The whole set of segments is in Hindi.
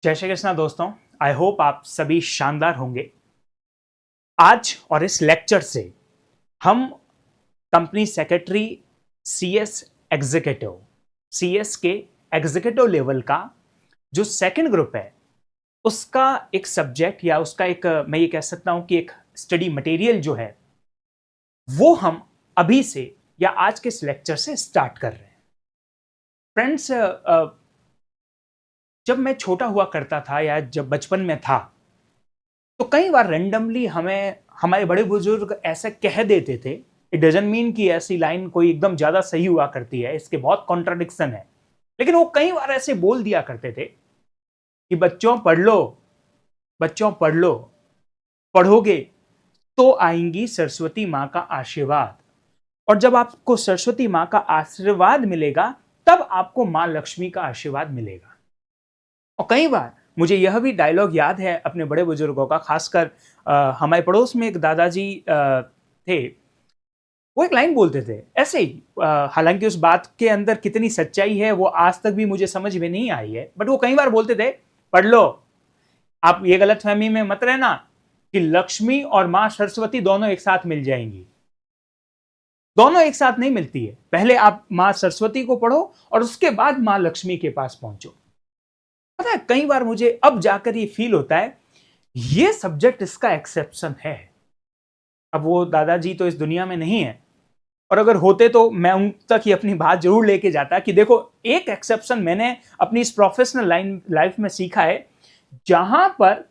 जय श्री कृष्णा दोस्तों। आई होप आप सभी शानदार होंगे। आज और इस लेक्चर से हम company secretary CS executive CS के एग्जीक्यूटिव लेवल का जो सेकंड ग्रुप है उसका एक सब्जेक्ट या उसका एक मैं ये कह सकता हूं कि एक स्टडी मटेरियल जो है वो हम अभी से या आज के इस लेक्चर से स्टार्ट कर रहे हैं। फ्रेंड्स, जब मैं छोटा हुआ करता था या जब बचपन में था तो कई बार रेंडमली हमें हमारे बड़े बुजुर्ग ऐसा कह देते थे। इट डजंट मीन कि ऐसी लाइन कोई एकदम ज्यादा सही हुआ करती है, इसके बहुत कॉन्ट्राडिक्शन है, लेकिन वो कई बार ऐसे बोल दिया करते थे कि बच्चों पढ़ लो, बच्चों पढ़ लो, पढ़ोगे तो आएंगी सरस्वती मां का आशीर्वाद, और जब आपको सरस्वती मां का आशीर्वाद मिलेगा तब आपको मां लक्ष्मी का आशीर्वाद मिलेगा। और कई बार मुझे यह भी डायलॉग याद है अपने बड़े बुजुर्गों का, खासकर हमारे पड़ोस में एक दादाजी थे। वो एक लाइन बोलते थे ऐसे ही, हालांकि उस बात के अंदर कितनी सच्चाई है वो आज तक भी मुझे समझ में नहीं आई है, बट वो कई बार बोलते थे, पढ़ लो। आप ये गलतफहमी में मत रहना कि लक्ष्मी और मां सरस्वती दोनों एक साथ मिल जाएंगी। दोनों एक साथ नहीं मिलती है। पहले आप मां सरस्वती को पढ़ो और उसके बाद मां लक्ष्मी के पास पहुंचो। पता है, कई बार मुझे अब जाकर ये फील होता है ये सब्जेक्ट इसका एक्सेप्शन है। अब वो दादाजी तो इस दुनिया में नहीं है, और अगर होते तो मैं उन तक ही अपनी बात जरूर लेके जाता कि देखो, एक एक्सेप्शन मैंने अपनी इस प्रोफेशनल लाइफ में सीखा है, जहां पर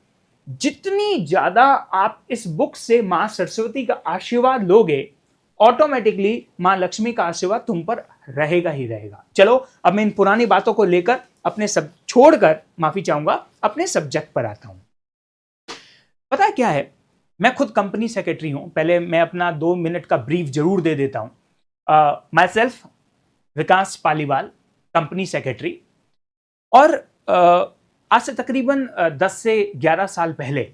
जितनी ज्यादा आप इस बुक से मां सरस्वती का आशीर्वाद लोगे, ऑटोमेटिकली मां लक्ष्मी का आशीर्वाद तुम पर रहेगा ही रहेगा। चलो, अब मैं इन पुरानी बातों को लेकर अपने सब छोड़कर, माफी चाहूंगा, अपने सब्जेक्ट पर आता हूं। पता है क्या है, मैं खुद कंपनी सेक्रेटरी हूं। पहले मैं अपना 2 मिनट का ब्रीफ जरूर दे देता हूं। My self Vikas Paliwal, company secretary. और आज से तकरीबन 10 से 11 साल पहले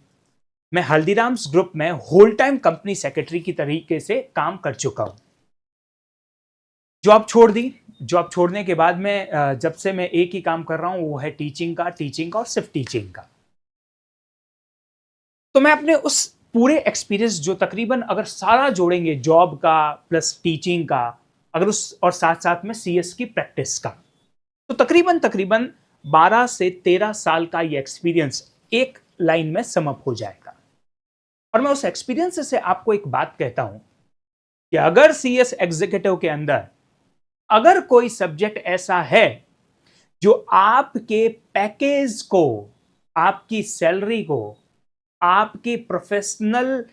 मैं हल्दीराम्स ग्रुप में होल टाइम कंपनी सेक्रेटरी की तरीके से काम कर चुका हूं। जॉब छोड़ दी। जॉब छोड़ने के बाद में जब से मैं एक ही काम कर रहा हूं, वो है टीचिंग का और सिर्फ टीचिंग का। तो मैं अपने उस पूरे एक्सपीरियंस जो तकरीबन अगर सारा जोड़ेंगे, जॉब का प्लस टीचिंग का, अगर उस और साथ साथ में सीएस की प्रैक्टिस का, तो तकरीबन तकरीबन 12 से 13 साल का ये एक्सपीरियंस एक लाइन में समअप हो जाएगा। और मैं उस एक्सपीरियंस से आपको एक बात कहता हूं कि अगर सीएस एग्जीक्यूटिव के अंदर अगर कोई सब्जेक्ट ऐसा है जो आपके पैकेज को, आपकी सैलरी को, आपकी प्रोफेशनल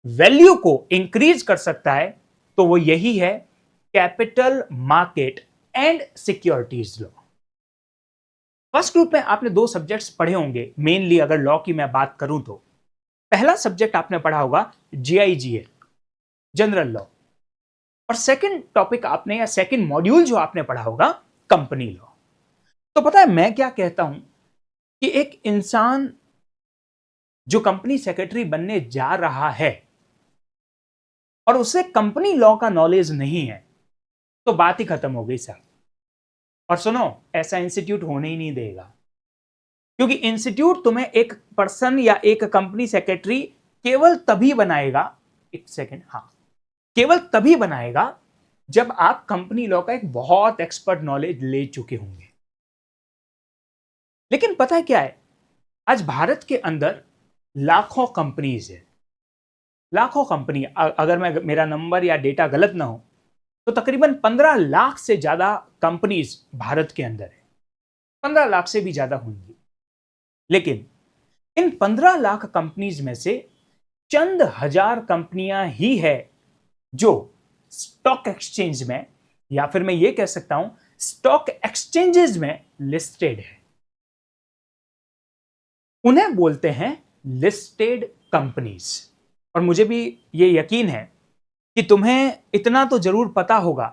वैल्यू को इंक्रीज कर सकता है, तो वो यही है capital market and securities law. First group में आपने 2 सब्जेक्ट्स पढ़े होंगे मेनली, अगर लॉ की मैं बात करूं तो पहला सब्जेक्ट आपने पढ़ा होगा जीआईजीएल, जनरल लॉ, और सेकंड टॉपिक आपने या सेकंड मॉड्यूल जो आपने पढ़ा होगा कंपनी लॉ। तो पता है मैं क्या कहता हूं कि एक इंसान जो कंपनी सेक्रेटरी बनने जा रहा है और उसे कंपनी लॉ का नॉलेज नहीं है, तो बात ही खत्म हो गई सर। और सुनो, ऐसा इंस्टीट्यूट होने ही नहीं देगा, क्योंकि इंस्टीट्यूट तुम्हें एक पर्सन या एक कंपनी सेक्रेटरी केवल तभी बनाएगा, एक सेकेंड, हाँ, केवल तभी बनाएगा जब आप कंपनी लॉ का एक बहुत एक्सपर्ट नॉलेज ले चुके होंगे। लेकिन पता है क्या है, आज भारत के अंदर लाखों कंपनीज है, लाखों कंपनी। अगर मैं मेरा नंबर या डेटा गलत ना हो तो तकरीबन 15 लाख से ज्यादा कंपनीज भारत के अंदर है। 15 लाख से भी ज्यादा होंगी। लेकिन इन 15 लाख कंपनीज में से चंद हजार कंपनियां ही है जो स्टॉक एक्सचेंज में, या फिर मैं ये कह सकता हूं स्टॉक एक्सचेंजेस में लिस्टेड है। उन्हें बोलते हैं लिस्टेड कंपनीज। और मुझे भी ये यकीन है कि तुम्हें इतना तो जरूर पता होगा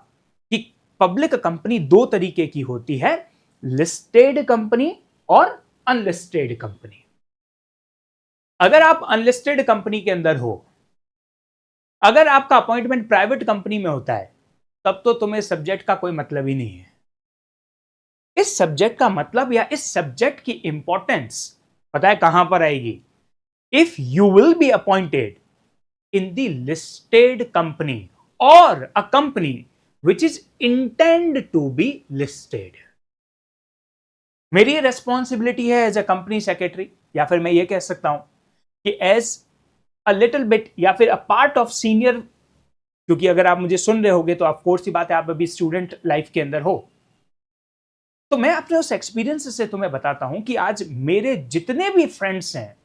कि पब्लिक कंपनी 2 तरीके की होती है, लिस्टेड कंपनी और अनलिस्टेड कंपनी। अगर आप अनलिस्टेड कंपनी के अंदर हो, अगर आपका अपॉइंटमेंट प्राइवेट कंपनी में होता है, तब तो तुम्हें सब्जेक्ट का कोई मतलब ही नहीं है। इस सब्जेक्ट का मतलब या इस सब्जेक्ट की इंपॉर्टेंस पता है कहां पर आएगी? If you will be appointed in the listed company or a company which is intend to be listed. मेरी रेस्पॉन्सिबिलिटी है एज अ कंपनी सेक्रेटरी, या फिर मैं ये कह सकता हूं कि एज अ लिटिल बिट या फिर अ पार्ट ऑफ सीनियर, क्योंकि अगर आप मुझे सुन रहे होगे तो ऑफ कोर्स ही बात है आप अभी स्टूडेंट लाइफ के अंदर हो, तो मैं अपने उस एक्सपीरियंस से तुम्हें बताता हूं कि आज मेरे जितने भी फ्रेंड्स हैं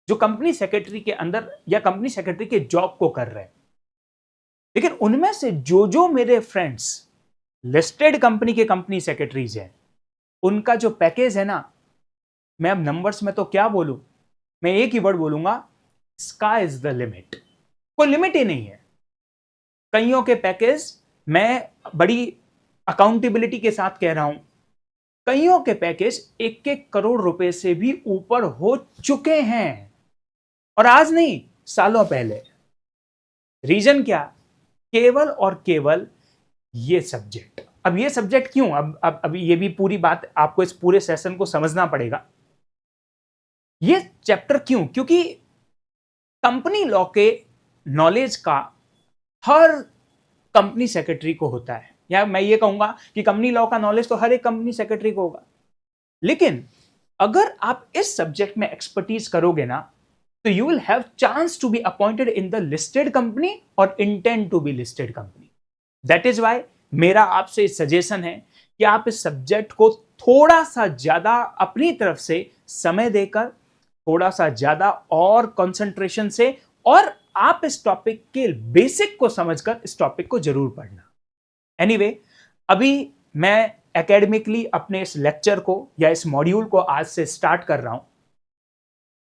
जो कंपनी सेक्रेटरी के अंदर या कंपनी सेक्रेटरी के जॉब को कर रहे हैं, लेकिन उनमें से जो जो मेरे फ्रेंड्स लिस्टेड कंपनी के कंपनी सेक्रेटरीज हैं, उनका जो पैकेज है ना, मैं अब नंबर्स में तो क्या बोलूं, मैं एक ही वर्ड बोलूंगा, स्काई इज द लिमिट। कोई लिमिट ही नहीं है। कईयों के पैकेज, मैं बड़ी अकाउंटेबिलिटी के साथ कह रहा हूं, कईयों के पैकेज 1-1 करोड़ रुपए से भी ऊपर हो चुके हैं, और आज नहीं, सालों पहले। रीजन क्या? केवल और केवल ये सब्जेक्ट। अब ये सब्जेक्ट क्यों? अब ये भी पूरी बात आपको इस पूरे सेशन को समझना पड़ेगा। ये चैप्टर क्यों? क्योंकि कंपनी लॉ के नॉलेज का हर कंपनी सेक्रेटरी को होता है, या मैं ये कहूंगा कि कंपनी लॉ का नॉलेज तो हर एक कंपनी सेक्रेटरी को होगा, लेकिन अगर आप इस सब्जेक्ट में एक्सपर्टीज करोगे ना, तो you will have chance to be appointed in the listed company और intend to be listed company. That is why मेरा आपसे सजेशन है कि आप इस सब्जेक्ट को थोड़ा सा ज्यादा अपनी तरफ से समय देकर, थोड़ा सा ज्यादा और कंसंट्रेशन से, और आप इस टॉपिक के बेसिक को समझकर इस टॉपिक को जरूर पढ़ना। एनीवे, अभी मैं एकेडमिकली अपने इस लेक्चर को या इस मॉड्यूल को आज से स्टार्ट कर रहा हूं,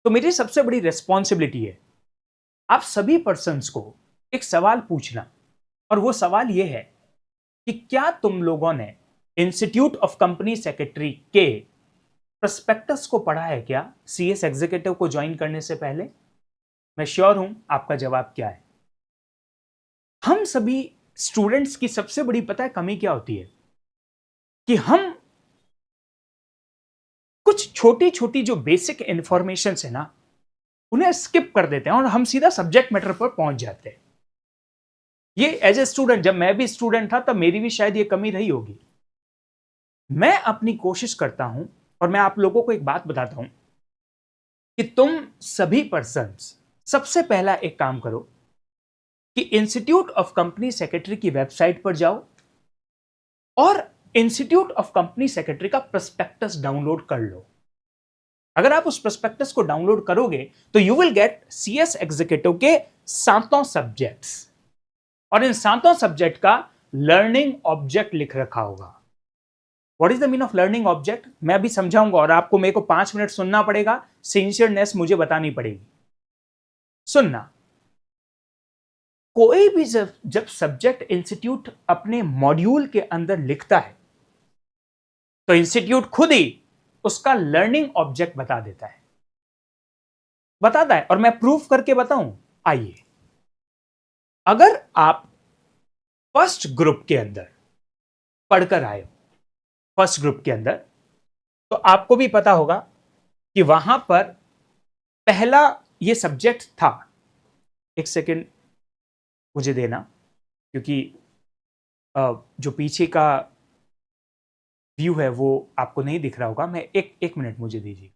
तो मेरी सबसे बड़ी रिस्पॉन्सिबिलिटी है आप सभी पर्सन्स को एक सवाल पूछना, और वो सवाल ये है कि क्या तुम लोगों ने इंस्टीट्यूट ऑफ कंपनी सेक्रेटरी के प्रोस्पेक्टस को पढ़ा है क्या सीएस एग्जीक्यूटिव को ज्वाइन करने से पहले? मैं श्योर हूं आपका जवाब क्या है। हम सभी स्टूडेंट्स की सबसे बड़ी पता है कमी क्या होती है कि हम कुछ छोटी छोटी जो बेसिक इंफॉर्मेशन है ना, उन्हें स्किप कर देते हैं और हम सीधा सब्जेक्ट मैटर पर पहुंच जाते हैं। ये एज ए स्टूडेंट, जब मैं भी स्टूडेंट था तब मेरी भी शायद ये कमी रही होगी। मैं अपनी कोशिश करता हूं, और मैं आप लोगों को एक बात बताता हूं कि तुम सभी पर्सन्स सबसे पहला एक काम करो कि इंस्टीट्यूट ऑफ कंपनी सेक्रेटरी की वेबसाइट पर जाओ और इंस्टीट्यूट ऑफ कंपनी सेक्रेटरी का प्रोस्पेक्टस डाउनलोड कर लो। अगर आप उस प्रोस्पेक्टस को डाउनलोड करोगे तो you will get CS executive के 7 सब्जेक्ट्स, और इन 7 सब्जेक्ट का लर्निंग ऑब्जेक्ट लिख रखा होगा। What is the mean of learning object मैं अभी समझाऊंगा, और आपको मेरे को 5 मिनट सुनना पड़ेगा, सिंसियरनेस मुझे बतानी पड़ेगी। सुनना, कोई भी जब सब्जेक्ट इंस्टीट्यूट अपने मॉड्यूल के अंदर लिखता है तो इंस्टीट्यूट खुद ही उसका लर्निंग ऑब्जेक्ट बता देता है, बताता है, और मैं प्रूफ करके बताऊं। आइए, अगर आप फर्स्ट ग्रुप के अंदर पढ़कर आए हो, फर्स्ट ग्रुप के अंदर, तो आपको भी पता होगा कि वहां पर पहला ये सब्जेक्ट था। एक सेकेंड मुझे देना, क्योंकि जो पीछे का व्यू है वो आपको नहीं दिख रहा होगा। मैं एक मिनट मुझे दीजिए।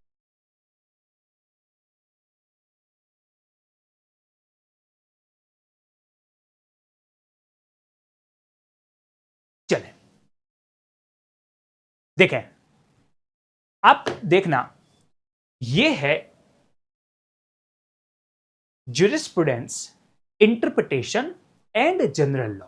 चले, देखें, आप देखना, ये है jurisprudence, interpretation and general law.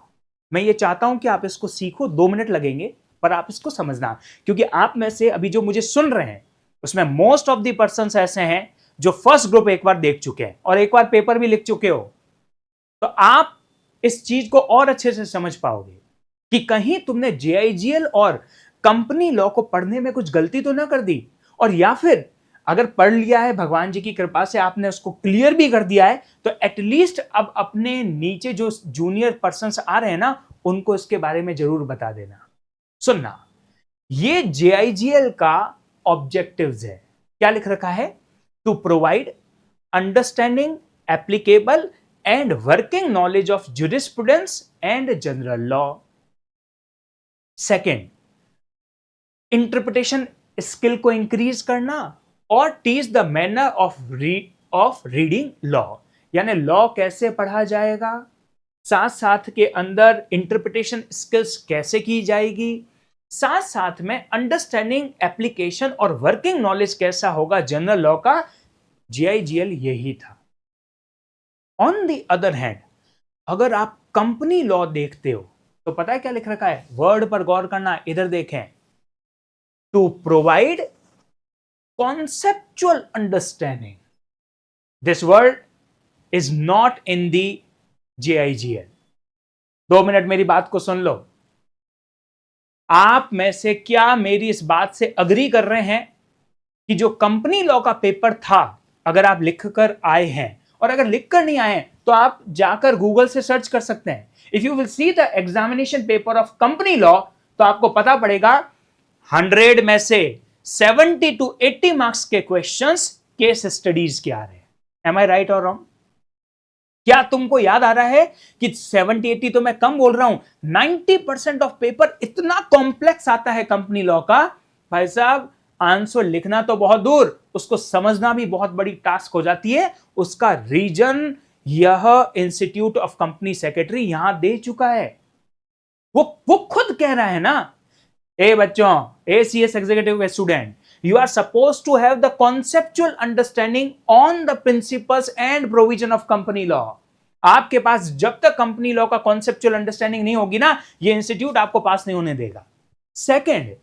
मैं ये चाहता हूं कि आप इसको सीखो, 2 मिनट लगेंगे, पर आप इसको समझना, क्योंकि आप में से अभी जो मुझे सुन रहे हैं उसमें मोस्ट ऑफ द पर्संस ऐसे हैं जो फर्स्ट ग्रुप एक बार देख चुके हैं और एक बार पेपर भी लिख चुके हो, तो आप इस चीज को और अच्छे से समझ पाओगे कि कहीं तुमने जेआईजीएल और कंपनी लॉ को पढ़ने में कुछ गलती तो ना कर दी, और या फिर अगर पढ़ लिया है, भगवान जी की कृपा से आपने उसको क्लियर भी कर दिया है, तो एटलीस्ट अब अपने नीचे जो जूनियर पर्सन्स आ रहे हैं ना, उनको इसके बारे में जरूर बता देना। सुनना, ये JIGL का ऑब्जेक्टिव्स है। क्या लिख रखा है? To provide understanding, applicable and working knowledge of jurisprudence and general law. Second, interpretation skill को इंक्रीज करना और teach the manner of reading law, यानी लॉ कैसे पढ़ा जाएगा, साथ साथ के अंदर इंटरप्रिटेशन स्किल्स कैसे की जाएगी, साथ साथ में अंडरस्टैंडिंग, एप्लीकेशन और वर्किंग नॉलेज कैसा होगा जनरल लॉ का। JIGL यही था। ऑन द अदर हैंड, अगर आप कंपनी लॉ देखते हो तो पता है क्या लिख रखा है? वर्ड पर गौर करना, इधर देखें। To provide conceptual understanding. This word is not in the JIGL. 2 minute मेरी बात को सुन लो। आप में से क्या मेरी इस बात से अग्री कर रहे हैं कि जो कंपनी लॉ का पेपर था, अगर आप लिखकर आए हैं, और अगर लिखकर नहीं आए तो आप जाकर गूगल से सर्च कर सकते हैं। If you will see the examination paper of company law, तो आपको पता पड़ेगा 100 में से 70 to 80 मार्क्स के क्वेश्चंस केस स्टडीज के आ रहे हैं। एम आई राइट और रॉन्ग? क्या तुमको याद आ रहा है कि 70-80 तो मैं कम बोल रहा हूं, 90% ऑफ पेपर इतना कॉम्प्लेक्स आता है कंपनी लॉ का, भाई साहब आंसर लिखना तो बहुत दूर, उसको समझना भी बहुत बड़ी टास्क हो जाती है। उसका रीजन यह इंस्टीट्यूट ऑफ कंपनी सेक्रेटरी यहां दे चुका है। वो खुद कह रहा है ना, ए बच्चों, ACS executive student, you are supposed to have the conceptual understanding on the principles and provision of company law. आपके पास जब तक कंपनी लॉ का कॉन्सेप्चुअल अंडरस्टैंडिंग नहीं होगी ना, ये इंस्टीट्यूट आपको पास नहीं होने देगा। सेकेंड,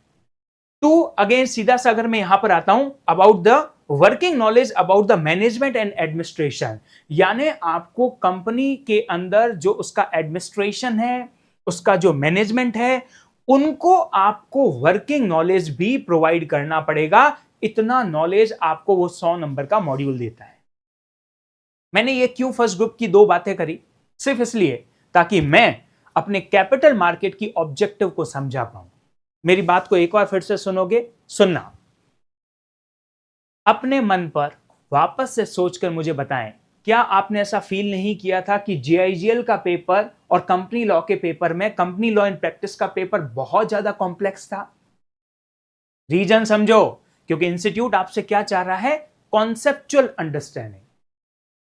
टू अगेन सीधा सा अगर मैं यहां पर आता हूं, about the working knowledge about the management and administration, यानी आपको कंपनी के अंदर जो उसका एडमिनिस्ट्रेशन है, उसका जो मैनेजमेंट है, उनको आपको वर्किंग नॉलेज भी प्रोवाइड करना पड़ेगा। इतना नॉलेज आपको वो 100 नंबर का मॉड्यूल देता है। मैंने ये क्यों फर्स्ट ग्रुप की 2 बातें करी? सिर्फ इसलिए ताकि मैं अपने कैपिटल मार्केट की ऑब्जेक्टिव को समझा पाऊं। मेरी बात को एक बार फिर से सुनोगे? सुनना। अपने मन पर वापस से सोचकर मुझे बताएं, क्या आपने ऐसा फील नहीं किया था कि JIGL का पेपर और कंपनी लॉ के पेपर में कंपनी लॉ इन प्रैक्टिस का पेपर बहुत ज्यादा कॉम्प्लेक्स था? रीजन समझो, क्योंकि इंस्टीट्यूट आपसे क्या चाह रहा है? Conceptual understanding.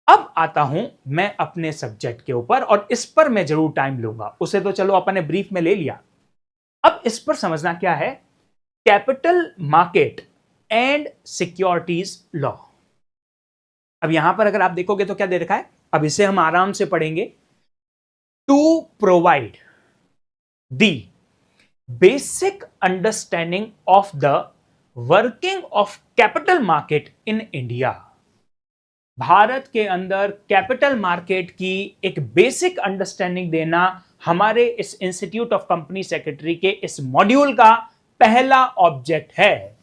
अब आता हूं मैं अपने सब्जेक्ट के ऊपर, और इस पर मैं जरूर टाइम लूंगा, उसे तो चलो अपन ने ब्रीफ में ले लिया। अब इस पर समझना क्या है? Capital market and securities law. अब यहां पर अगर आप देखोगे तो क्या दे रखा है? अब इसे हम आराम से पढ़ेंगे। To provide the basic understanding of the working of capital market in India. Bharat के अंदर कैपिटल मार्केट की एक बेसिक अंडरस्टैंडिंग देना हमारे इस इंस्टीट्यूट ऑफ कंपनी सेक्रेटरी के इस मॉड्यूल का पहला ऑब्जेक्ट है।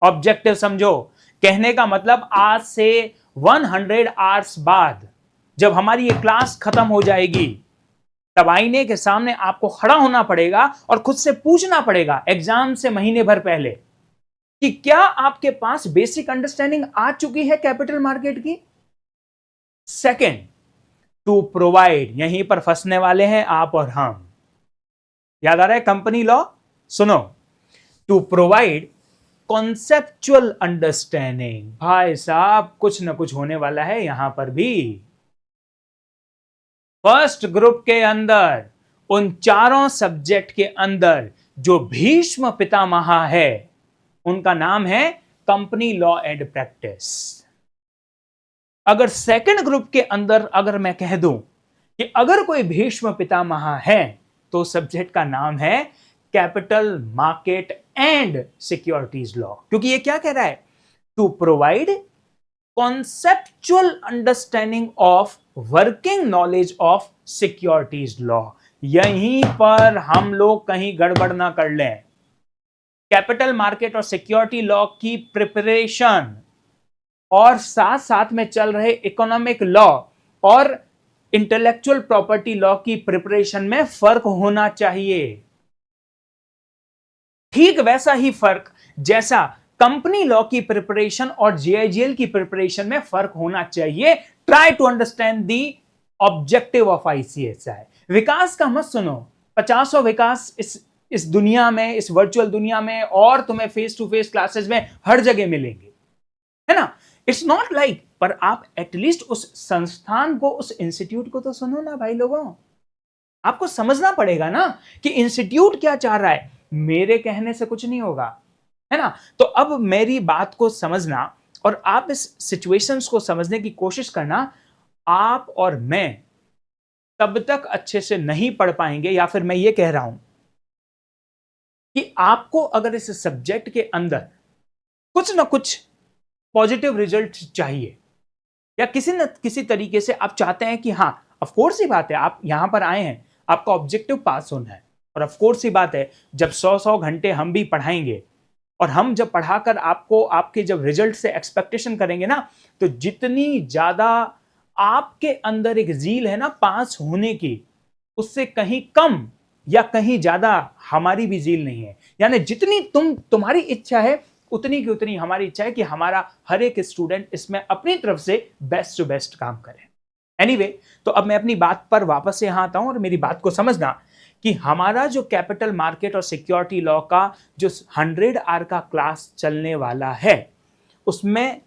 ऑब्जेक्टिव समझो, कहने का मतलब आज से 100 आवर्स बाद जब हमारी ये क्लास खत्म हो जाएगी, तब आईने के सामने आपको खड़ा होना पड़ेगा और खुद से पूछना पड़ेगा एग्जाम से महीने भर पहले कि क्या आपके पास बेसिक अंडरस्टैंडिंग आ चुकी है कैपिटल मार्केट की। सेकेंड, टू प्रोवाइड, यहीं पर फंसने वाले हैं आप और हम। याद आ रहा है कंपनी लॉ? सुनो, टू प्रोवाइड कॉन्सेप्चुअल अंडरस्टैंडिंग। भाई साहब कुछ ना कुछ होने वाला है यहां पर भी। फर्स्ट ग्रुप के अंदर उन चारों सब्जेक्ट के अंदर जो भीष्म पितामह है, उनका नाम है कंपनी लॉ एंड प्रैक्टिस। अगर सेकंड ग्रुप के अंदर अगर मैं कह दूं कि अगर कोई भीष्म पितामह है, तो सब्जेक्ट का नाम है capital market and securities law. क्योंकि ये क्या कह रहा है? To provide conceptual understanding of working knowledge of securities law. यहीं पर हम लोग कहीं गड़बड़ ना कर लें। कैपिटल मार्केट और सिक्योरिटी लॉ की प्रिपरेशन और साथ साथ में चल रहे इकोनॉमिक लॉ और इंटेलेक्चुअल प्रॉपर्टी लॉ की प्रिपरेशन में फर्क होना चाहिए। ठीक वैसा ही फर्क जैसा कंपनी लॉ की प्रिपरेशन और जेआईजीएल की प्रिपरेशन में फर्क होना चाहिए। Try to understand the objective of ICSI. Vikas का मत सुनो, 50 विकास इस दुनिया में, इस वर्चुअल दुनिया में और तुम्हें फेस टू फेस क्लासेस में हर जगह मिलेंगे, है ना। इट्स नॉट लाइक, पर आप एटलीस्ट उस संस्थान को, उस इंस्टीट्यूट को तो सुनो ना भाई लोगों। आपको समझना पड़ेगा ना कि इंस्टीट्यूट क्या चाह रहा है, मेरे कहने से कुछ नहीं होगा, है ना। तो अब मेरी बात को समझना और आप इस सिचुएशंस को समझने की कोशिश करना। आप और मैं तब तक अच्छे से नहीं पढ़ पाएंगे, या फिर मैं ये कह रहा हूं कि आपको अगर इस सब्जेक्ट के अंदर कुछ ना कुछ पॉजिटिव रिजल्ट चाहिए, या किसी न किसी तरीके से आप चाहते हैं कि हाँ, ऑफ कोर्स ही बात है, आप यहां पर आए हैं, आपका ऑब्जेक्टिव पास होना है, और ऑफ कोर्स ही बात है जब 100 घंटे हम भी पढ़ाएंगे और हम जब पढ़ाकर आपको आपके जब रिजल्ट से एक्सपेक्टेशन करेंगे ना, तो जितनी ज्यादा आपके अंदर एक जील है ना पास होने की, उससे कहीं कम या कहीं ज्यादा हमारी भी जील नहीं है। यानी जितनी तुम्हारी इच्छा है उतनी की उतनी हमारी इच्छा है कि हमारा हर एक स्टूडेंट इसमें अपनी तरफ से बेस्ट टू बेस्ट काम करे। एनीवे, तो अब मैं अपनी बात पर वापस से यहां आता हूं और मेरी बात को समझना कि हमारा जो कैपिटल मार्केट और सिक्योरिटी लॉ का जो 100 आवर का क्लास चलने वाला है, उसमें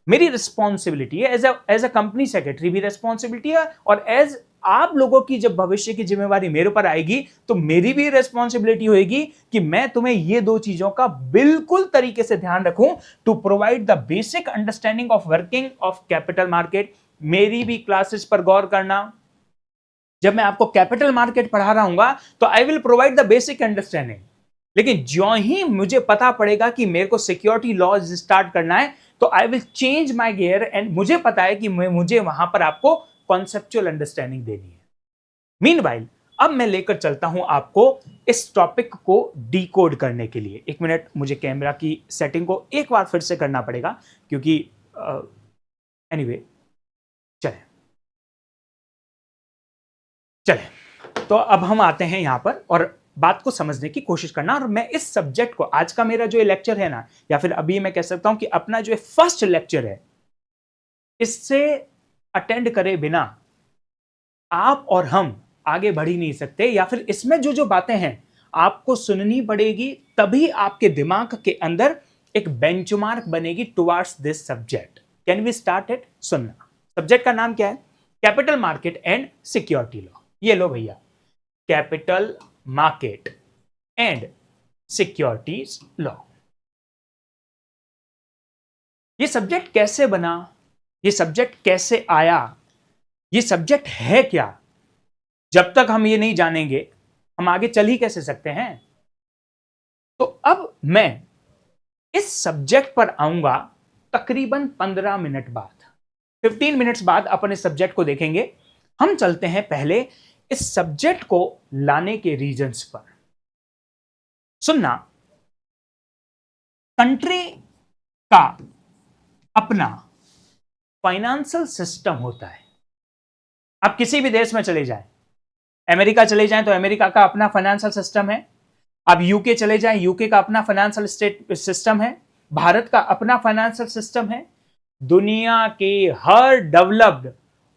मेरी रिस्पॉन्सिबिलिटी है एज अ कंपनी सेक्रेटरी भी रिस्पॉन्सिबिलिटी है, और एज आप लोगों की जब भविष्य की जिम्मेवारी मेरे ऊपर आएगी तो मेरी भी रिस्पॉन्सिबिलिटी होगी कि मैं तुम्हें ये दो चीजों का बिल्कुल तरीके से ध्यान रखूं to provide the basic understanding of working of capital market. मेरी भी क्लासेस पर गौर करना। जब मैं आपको कैपिटल मार्केट पढ़ा रहा हूं तो I will provide the basic understanding, लेकिन जो ही मुझे पता पड़ेगा कि मेरे को सिक्योरिटी लॉज स्टार्ट करना है तो I will change my gear, and मुझे पता है कि मुझे वहां पर आपको कॉन्सेप्चुअल अंडरस्टैंडिंग देनी है। मीनवाइल, अब मैं लेकर चलता हूं आपको इस टॉपिक को डिकोड करने के लिए। एक मिनट, मुझे कैमरा की सेटिंग को एक बार फिर से करना पड़ेगा, क्योंकि एनीवे चले तो अब हम आते हैं यहां पर और बात को समझने की कोशिश करना। और मैं इस सब्जेक्ट को, आज का मेरा जो लेक्चर है ना, या फिर अभी मैं कह सकता हूं कि अपना जो फर्स्ट लेक्चर है, इससे अटेंड करे बिना आप और हम आगे बढ़ ही नहीं सकते, या फिर इसमें जो जो बातें हैं आपको सुननी पड़ेगी, तभी आपके दिमाग के अंदर एक बेंचमार्क बनेगी towards this subject. Can we start it? सुनना। सब्जेक्ट का नाम क्या है? Capital market and security law. ये लो भैया, capital market and securities law. ये सब्जेक्ट कैसे बना, ये सब्जेक्ट कैसे आया, ये सब्जेक्ट है क्या, जब तक हम ये नहीं जानेंगे हम आगे चल ही कैसे सकते हैं। तो अब मैं इस सब्जेक्ट पर आऊंगा तकरीबन 15 मिनट बाद, 15 मिनट्स बाद अपन इस सब्जेक्ट को देखेंगे। हम चलते हैं पहले इस सब्जेक्ट को लाने के रीजंस पर। सुनना, कंट्री का अपना फाइनेंशियल सिस्टम होता है। आप किसी भी देश में चले जाएं, अमेरिका चले जाएं तो अमेरिका का अपना फाइनेंशियल सिस्टम है, आप यूके चले जाएं, यूके का अपना फाइनेंशियल सिस्टम है, भारत का अपना फाइनेंशियल सिस्टम है। दुनिया के हर डेवलप्ड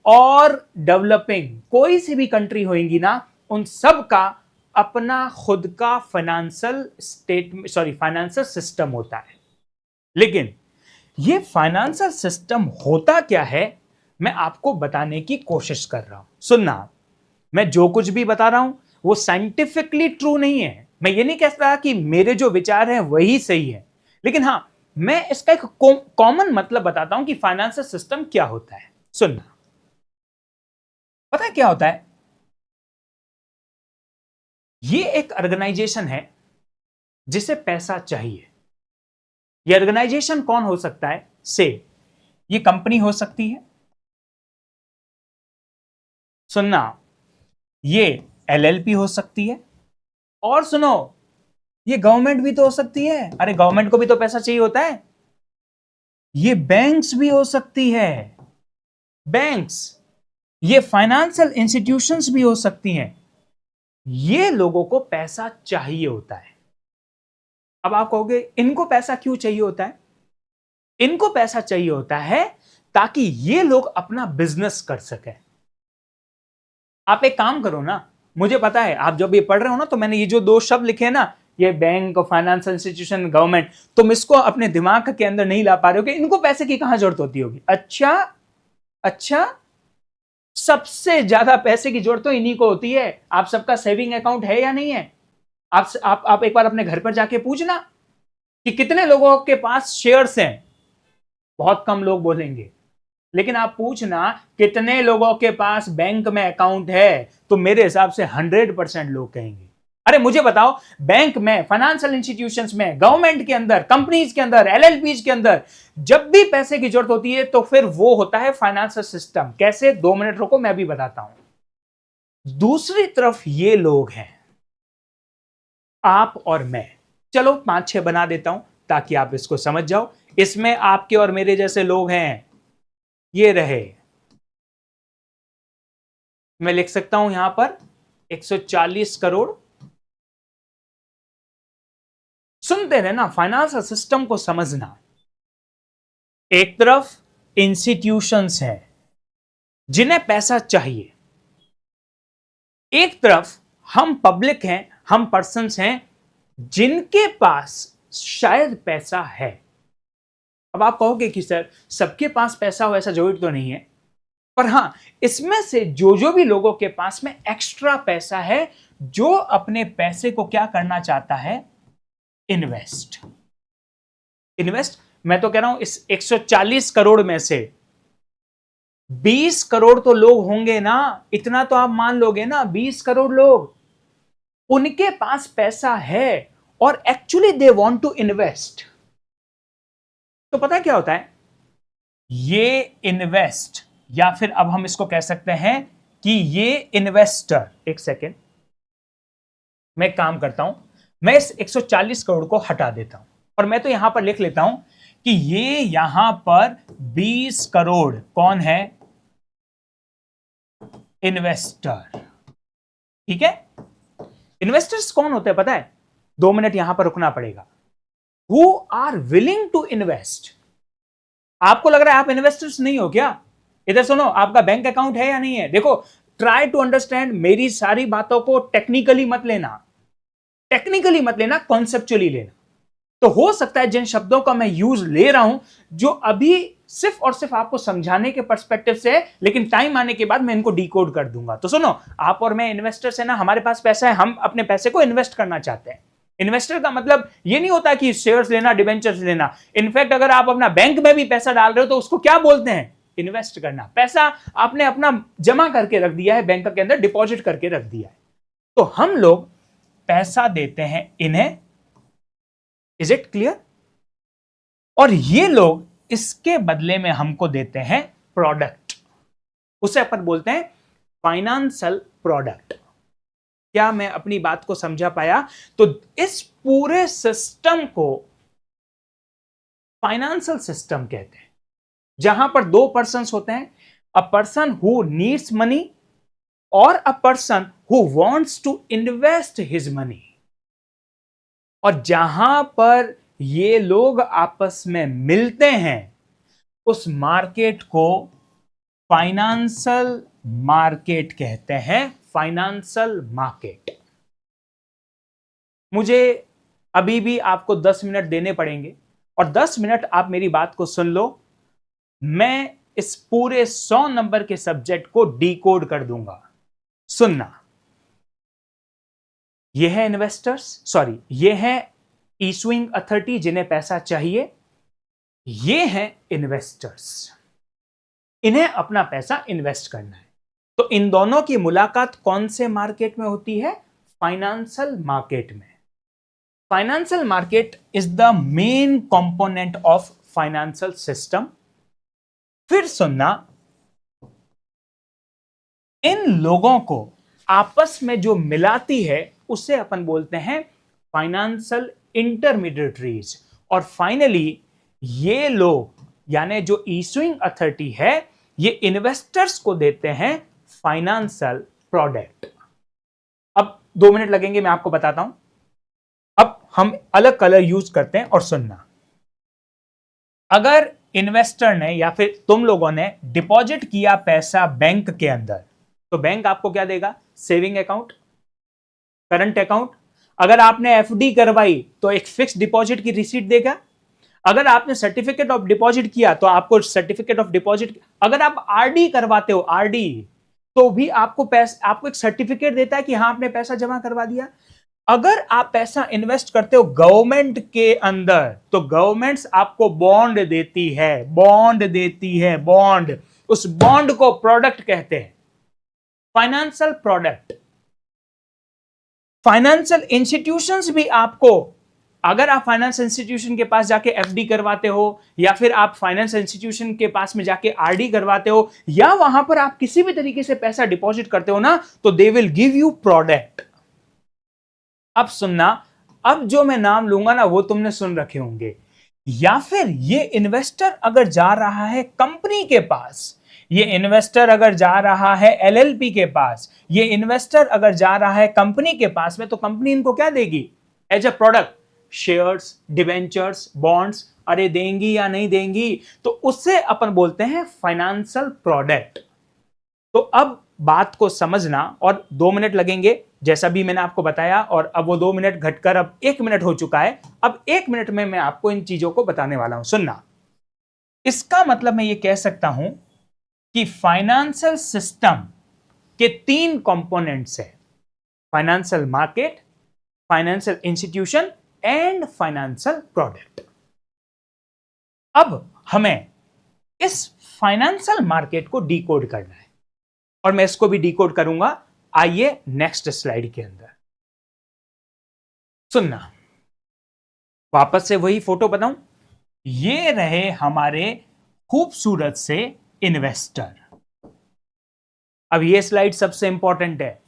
और डेवलपिंग कोई सी भी कंट्री होगी ना, उन सब का अपना खुद का फाइनेंशियल सिस्टम होता है। लेकिन ये फाइनेंशियल सिस्टम होता क्या है, मैं आपको बताने की कोशिश कर रहा हूं। सुनना, मैं जो कुछ भी बता रहा हूं वो साइंटिफिकली ट्रू नहीं है। मैं ये नहीं कह रहा कि मेरे जो विचार हैं वही सही है, लेकिन हां, मैं इसका एक कॉमन मतलब बताता हूं कि फाइनेंशियल सिस्टम क्या होता है। सुनना, पता है क्या होता है? ये एक ऑर्गेनाइजेशन है जिसे पैसा चाहिए। ये ऑर्गेनाइजेशन कौन हो सकता है? से ये कंपनी हो सकती है। सुनना, ये एलएलपी हो सकती है, और सुनो, ये गवर्नमेंट भी तो हो सकती है। अरे गवर्नमेंट को भी तो पैसा चाहिए होता है। ये बैंक्स भी हो सकती है, बैंक्स। ये फाइनेंशियल इंस्टीट्यूशंस भी हो सकती हैं। ये लोगों को पैसा चाहिए होता है। अब आप कहोगे इनको पैसा क्यों चाहिए होता है? इनको पैसा चाहिए होता है ताकि ये लोग अपना बिजनेस कर सके। आप एक काम करो ना, मुझे पता है आप जब ये पढ़ रहे हो ना, तो मैंने ये जो दो शब्द लिखे हैं ना, ये बैंक, फाइनेंशियल इंस्टीट्यूशन, गवर्नमेंट, तुम इसको अपने दिमाग के अंदर नहीं ला पा रहे हो कि इनको पैसे की कहां जरूरत होती होगी। अच्छा अच्छा, सबसे ज्यादा पैसे की जरूरत तो इन्हीं को होती है। आप सबका सेविंग अकाउंट है या नहीं है? आप एक बार अपने घर पर जाके पूछना कि कितने लोगों के पास शेयर्स हैं। बहुत कम लोग बोलेंगे। लेकिन आप पूछना कितने लोगों के पास बैंक में अकाउंट है, तो मेरे हिसाब से 100% लोग कहेंगे। अरे मुझे बताओ, बैंक में, फाइनेंशियल इंस्टीट्यूशंस में, गवर्नमेंट के अंदर, कंपनीज के अंदर, एलएलपीज के अंदर जब भी पैसे की जरूरत होती है तो फिर वो होता है फाइनेंशियल सिस्टम। कैसे? 2 मिनट रुको, मैं भी बताता हूं। दूसरी तरफ ये लोग हैं, आप और मैं। चलो 5-6 बना देता हूं ताकि आप इसको समझ जाओ। इसमें आपके और मेरे जैसे लोग हैं, ये रहे। मैं लिख सकता हूं यहां पर 140 करोड़। सुनते रहना, फाइनेंशियल सिस्टम को समझना। एक तरफ इंस्टीट्यूशंस हैं जिन्हें पैसा चाहिए, एक तरफ हम पब्लिक हैं, हम पर्सन्स हैं जिनके पास शायद पैसा है। अब आप कहोगे कि सर सबके पास पैसा हो ऐसा जरूरी तो नहीं है, पर हां, इसमें से जो भी लोगों के पास में एक्स्ट्रा पैसा है, जो अपने पैसे को क्या करना चाहता है? इन्वेस्ट। इन्वेस्ट। मैं तो कह रहा हूं इस 140 करोड़ में से 20 करोड़ तो लोग होंगे ना, इतना तो आप मान लोगे ना। 20 करोड़ लोग, उनके पास पैसा है और actually they want to invest. तो पता क्या होता है? ये इन्वेस्ट, या फिर अब हम इसको कह सकते हैं कि ये इन्वेस्टर। एक सेकेंड, मैं काम करता हूं, मैं इस 140 करोड़ को हटा देता हूं और मैं तो यहां पर लिख लेता हूं कि ये यहां पर 20 करोड़ कौन है? इन्वेस्टर। ठीक है? इन्वेस्टर्स कौन होते हैं पता है? 2 मिनट यहां पर रुकना पड़ेगा। Who are willing to invest. आपको लग रहा है आप इन्वेस्टर्स नहीं हो क्या? इधर सुनो, आपका बैंक अकाउंट है या नहीं है? देखो, ट्राई टू अंडरस्टैंड। मेरी सारी बातों को टेक्निकली मत लेना, टेक्निकली मत लेना, कॉन्सेप्चुअली लेना। तो हो सकता है जिन शब्दों का मैं यूज ले रहा हूं, जो अभी सिर्फ और सिर्फ आपको समझाने के पर्सपेक्टिव से है, लेकिन टाइम आने के बाद मैं इनको डिकोड कर दूंगा। तो सुनो, आप और मैं इन्वेस्टर्स है ना, हमारे पास पैसा है, हम अपने पैसे को इन्वेस्ट करना चाहते हैं। इन्वेस्टर का मतलब ये नहीं होता कि शेयर्स लेना, डिबेंचर्स लेना। इनफैक्ट अगर आप अपना बैंक में भी पैसा डाल रहे हो तो उसको क्या बोलते हैं? इन्वेस्ट करना। पैसा आपने अपना जमा करके रख दिया है, बैंक के अंदर डिपॉजिट करके रख दिया है। तो हम लोग पैसा देते हैं इन्हें। Is it clear? और ये लोग इसके बदले में हमको देते हैं प्रोडक्ट। उसे अपन बोलते हैं फाइनेंशियल प्रोडक्ट। क्या मैं अपनी बात को समझा पाया? तो इस पूरे सिस्टम को फाइनेंशियल सिस्टम कहते हैं, जहां पर दो पर्सन्स होते हैं, a person who needs money और a person who wants to invest his money. और जहां पर ये लोग आपस में मिलते हैं, उस मार्केट को फाइनेंशियल मार्केट कहते हैं। Financial market. मुझे अभी भी आपको 10 मिनट देने पड़ेंगे और 10 मिनट आप मेरी बात को सुन लो। मैं इस पूरे 100 नंबर के सब्जेक्ट को डिकोड कर दूंगा। सुनना, यह है इन्वेस्टर्स, सॉरी, यह है इशूइंग अथॉरिटी जिन्हें पैसा चाहिए, ये हैं इन्वेस्टर्स, इन्हें अपना पैसा इन्वेस्ट करना है। तो इन दोनों की मुलाकात कौन से मार्केट में होती है? फाइनेंशियल मार्केट में। Financial market is the main component of financial system. फिर सुनना, इन लोगों को आपस में जो मिलाती है उसे अपन बोलते हैं फाइनेंशियल इंटरमीडिएटरीज। और फाइनली ये लोग, यानी जो इशूइंग अथॉरिटी है, ये इन्वेस्टर्स को देते हैं फाइनेंशियल प्रोडक्ट। अब 2 मिनट लगेंगे, मैं आपको बताता हूं। अब हम अलग कलर यूज करते हैं। और सुनना, अगर इन्वेस्टर ने या फिर तुम लोगों ने डिपॉजिट किया पैसा बैंक के अंदर, तो बैंक आपको क्या देगा? Saving account, current account. अगर आपने एफडी करवाई तो एक फिक्स डिपॉजिट की रिसीट देगा। अगर आपने सर्टिफिकेट ऑफ डिपॉजिट किया तो आपको सर्टिफिकेट ऑफ डिपॉजिट। अगर आप आरडी करवाते हो, आरडी, तो भी आपको पैसा, आपको एक सर्टिफिकेट देता है कि हां आपने पैसा जमा करवा दिया। अगर आप पैसा इन्वेस्ट करते हो गवर्नमेंट के अंदर, तो गवर्नमेंट्स आपको बॉन्ड देती है, बॉन्ड देती है, बॉन्ड। उस बॉन्ड को प्रोडक्ट कहते हैं, फाइनेंशियल प्रोडक्ट। फाइनेंशियल इंस्टीट्यूशंस भी आपको, अगर आप फाइनेंस इंस्टीट्यूशन के पास जाके एफडी करवाते हो, या फिर आप फाइनेंस इंस्टीट्यूशन के पास में जाके आरडी करवाते हो, या वहां पर आप किसी भी तरीके से पैसा डिपॉजिट करते हो ना, तो they will give you product. अब सुनना, अब जो मैं नाम लूंगा ना वो तुमने सुन रखे होंगे। या फिर ये इन्वेस्टर अगर जा रहा है कंपनी के पास, ये इन्वेस्टर अगर जा रहा है एलएलपी के पास, ये इन्वेस्टर अगर जा रहा है कंपनी के पास में, तो कंपनी इनको क्या देगी as a product? Shares, debentures, bonds. अरे देंगी या नहीं देंगी, तो उससे अपन बोलते हैं फाइनेंशियल प्रोडक्ट। तो अब बात को समझना, और 2 मिनट लगेंगे जैसा भी मैंने आपको बताया, और अब वो 2 मिनट घटकर अब 1 मिनट हो चुका है। अब 1 मिनट में मैं आपको इन चीजों को बताने वाला हूं, सुनना। इसका मतलब मैं ये कह सकता हूं कि फाइनेंशियल सिस्टम के 3 कंपोनेंट्स है: financial market, financial institution and financial product. अब हमें इस फाइनेंशियल मार्केट को डिकोड करना है, और मैं इसको भी डिकोड करूंगा। आइए नेक्स्ट स्लाइड के अंदर सुनना, वापस से वही फोटो बताऊं। ये रहे हमारे खूबसूरत से इन्वेस्टर। अब ये स्लाइड सबसे इंपॉर्टेंट है।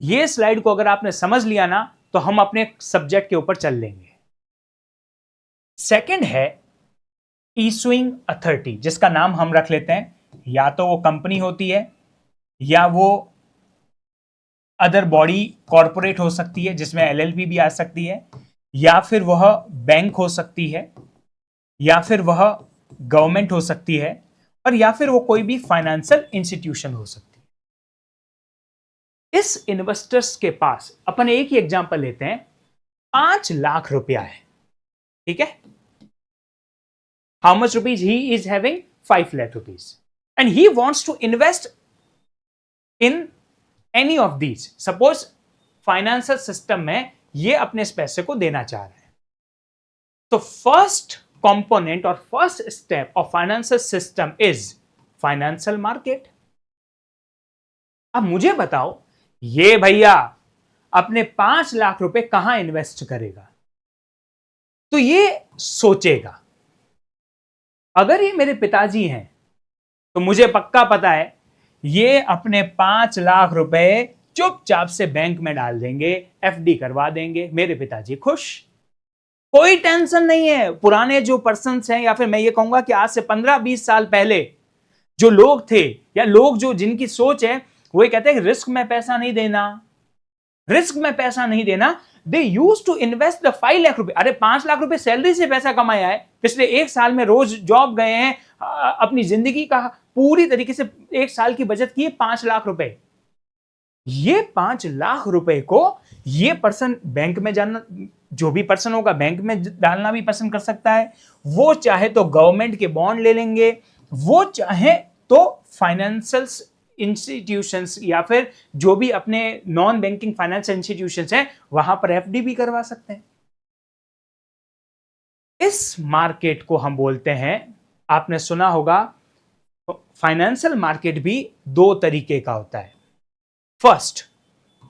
ये स्लाइड को अगर आपने समझ लिया ना, तो हम अपने सब्जेक्ट के ऊपर चल लेंगे। सेकंड है इशुइंग अथॉरिटी, जिसका नाम हम रख लेते हैं, या तो वो कंपनी होती है, या वो अदर बॉडी कॉरपोरेट हो सकती है जिसमें एलएलपी भी आ सकती है, या फिर वह बैंक हो सकती है, या फिर वह गवर्नमेंट हो सकती है, और या फिर वो कोई भी फाइनेंशियल इंस्टीट्यूशन हो सकती है। इस इन्वेस्टर्स के पास अपन एक ही एग्जांपल लेते हैं, 5 लाख रुपया है, ठीक है। How much rupees he is having? 5 lakh rupees, and he wants to invest in any of these. Suppose financial system में ये अपने इस पैसे को देना चाह रहे हैं, तो फर्स्ट कंपोनेंट और first step of financial system is financial market. अब मुझे बताओ, ये भैया अपने 5 लाख रुपए कहां इन्वेस्ट करेगा? तो ये सोचेगा, अगर ये मेरे पिताजी हैं तो मुझे पक्का पता है ये अपने 5 लाख रुपए चुपचाप से बैंक में डाल देंगे, एफडी करवा देंगे, मेरे पिताजी खुश, कोई टेंशन नहीं है। पुराने जो पर्सन्स हैं, या फिर मैं ये कहूंगा कि आज से 15-20 साल पहले जो लोग थे, या लोग जो जिनकी सोच है, वो ये कहते हैं कि रिस्क में पैसा नहीं देना, रिस्क में पैसा नहीं देना। They use to invest the 5 lakh रुपए। अरे 5 लाख रुपए सैलरी से पैसा कमाया है, पिछले 1 साल में रोज जॉब गए हैं, अपनी जिंदगी का पूरी तरीके से 1 साल की बचत की है 5 लाख रुपए। ये 5 लाख रुपए को ये पर्सन बैंक में जाना, जो भी पर्सन होगा बैंक में डालना भी पसंद कर सकता है। वो चाहे तो गवर्नमेंट के बॉन्ड ले लेंगे, वो चाहे तो फाइनेंशियल इंस्टीट्यूशंस या फिर जो भी अपने नॉन बैंकिंग फाइनेंशियल इंस्टीट्यूशंस हैं वहां पर एफडी भी करवा सकते हैं। इस मार्केट को हम बोलते हैं, आपने सुना होगा, फाइनेंशियल मार्केट भी 2 तरीके का होता है। फर्स्ट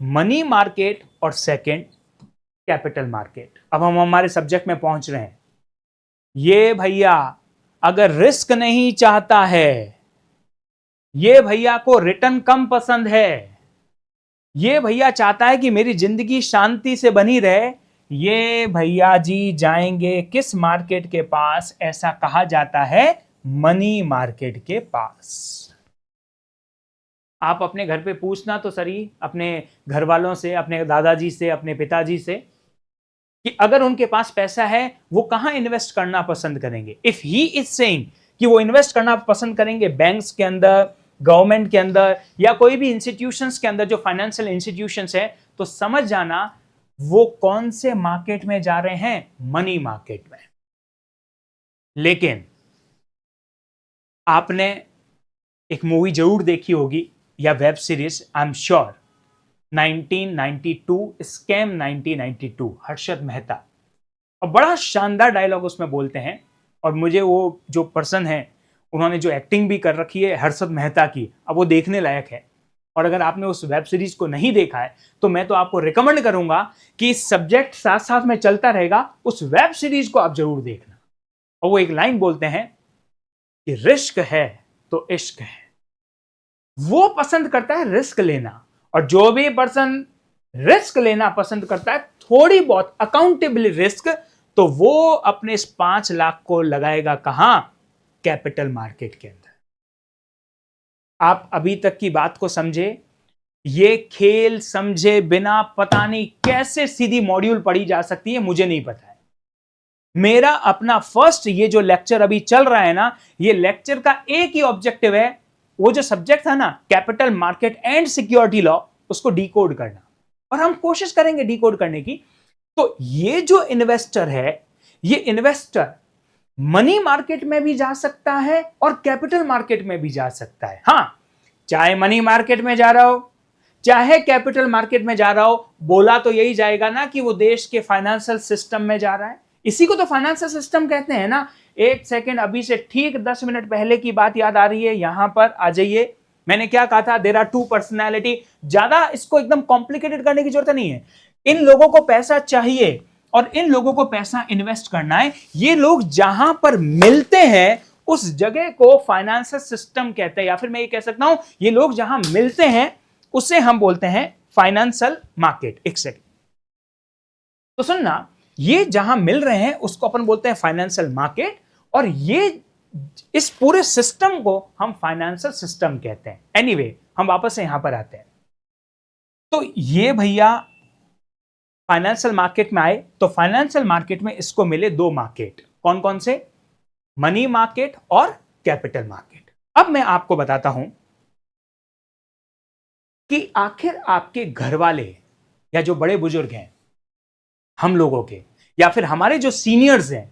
मनी मार्केट, और सेकंड कैपिटल मार्केट। अब हम हमारे सब्जेक्ट में पहुंच रहे हैं। ये भैया अगर रिस्क नहीं चाहता है, ये भैया को रिटर्न कम पसंद है, ये भैया चाहता है कि मेरी जिंदगी शांति से बनी रहे, ये भैया जी जाएंगे किस मार्केट के पास? ऐसा कहा जाता है मनी मार्केट के पास। आप अपने घर पे पूछना तो सही, अपने घर वालों से, अपने दादाजी से, अपने पिताजी से, कि अगर उनके पास पैसा है वो कहां इन्वेस्ट करना पसंद करेंगे। इफ ही इज सेइंग कि वो इन्वेस्ट करना पसंद करेंगे बैंक्स के अंदर, गवर्नमेंट के अंदर, या कोई भी इंस्टीट्यूशंस के अंदर जो फाइनेंशियल इंस्टीट्यूशंस है, तो समझ जाना वो कौन से मार्केट में जा रहे हैं, मनी मार्केट में। लेकिन आपने एक मूवी जरूर देखी होगी या web series, I am sure, 1992 scam 1992, Harshad Mehta. और बड़ा शानदार डायलॉग उसमें बोलते हैं, और मुझे वो जो पर्सन है उन्होंने जो एक्टिंग भी कर रखी है हर्षद मेहता की, अब वो देखने लायक है। और अगर आपने उस वेब सीरीज को नहीं देखा है तो मैं तो आपको रिकमेंड करूंगा कि इस सब्जेक्ट साथ साथ में चलता रहेगा, उस वेब सीरीज को आप जरूर देखना। और वो एक लाइन बोलते हैं कि रिस्क है तो इश्क है। वो पसंद करता है रिस्क लेना, और जो भी पर्सन रिस्क लेना पसंद करता है, थोड़ी बहुत अकाउंटेबल रिस्क, तो वो अपने इस 5 लाख को लगाएगा कहां, कैपिटल मार्केट के अंदर। आप अभी तक की बात को समझे, ये खेल समझे बिना पता नहीं कैसे सीधी मॉड्यूल पढ़ी जा सकती है, मुझे नहीं पता है। मेरा अपना फर्स्ट ये जो लेक्चर अभी चल रहा है ना, ये लेक्चर का एक ही ऑब्जेक्टिव है, वो जो सब्जेक्ट था ना capital market and security law, उसको डिकोड करना, और हम कोशिश करेंगे डिकोड करने की। तो ये जो इन्वेस्टर है, ये इन्वेस्टर मनी मार्केट में भी जा सकता है और कैपिटल मार्केट में भी जा सकता है। हां, चाहे मनी मार्केट में जा रहा हो चाहे कैपिटल मार्केट में जा रहा हो, बोला तो यही जाएगा ना कि वो देश के फाइनेंशियल सिस्टम में जा रहा है। इसी को तो फाइनेंशियल सिस्टम कहते हैं ना। एक सेकंड, अभी से ठीक 10 मिनट पहले की बात याद आ रही है, यहां पर आ जाइए। मैंने क्या कहा था, देयर आर 2 पर्सनैलिटी। ज्यादा इसको एकदम कॉम्प्लिकेटेड करने की जरूरत नहीं है। इन लोगों को पैसा चाहिए और इन लोगों को पैसा इन्वेस्ट करना है। ये लोग जहां पर मिलते हैं उस जगह को फाइनेंशियल सिस्टम कहते हैं, या फिर मैं ये कह सकता हूं ये लोग जहां मिलते हैं उसे हम बोलते हैं फाइनेंशियल मार्केट। एक सेकंड, तो सुनना, ये जहां मिल रहे हैं उसको अपन बोलते हैं फाइनेंशियल मार्केट, और ये इस पूरे सिस्टम को हम फाइनेंशियल सिस्टम कहते हैं। एनीवे, हम वापस से यहां पर आते हैं। तो ये भैया फाइनेंशियल मार्केट में आए, तो फाइनेंशियल मार्केट में इसको मिले 2 मार्केट। कौन कौन से, मनी मार्केट और कैपिटल मार्केट। अब मैं आपको बताता हूं कि आखिर आपके घर वाले या जो बड़े बुजुर्ग हैं हम लोगों के, या फिर हमारे जो सीनियर्स हैं,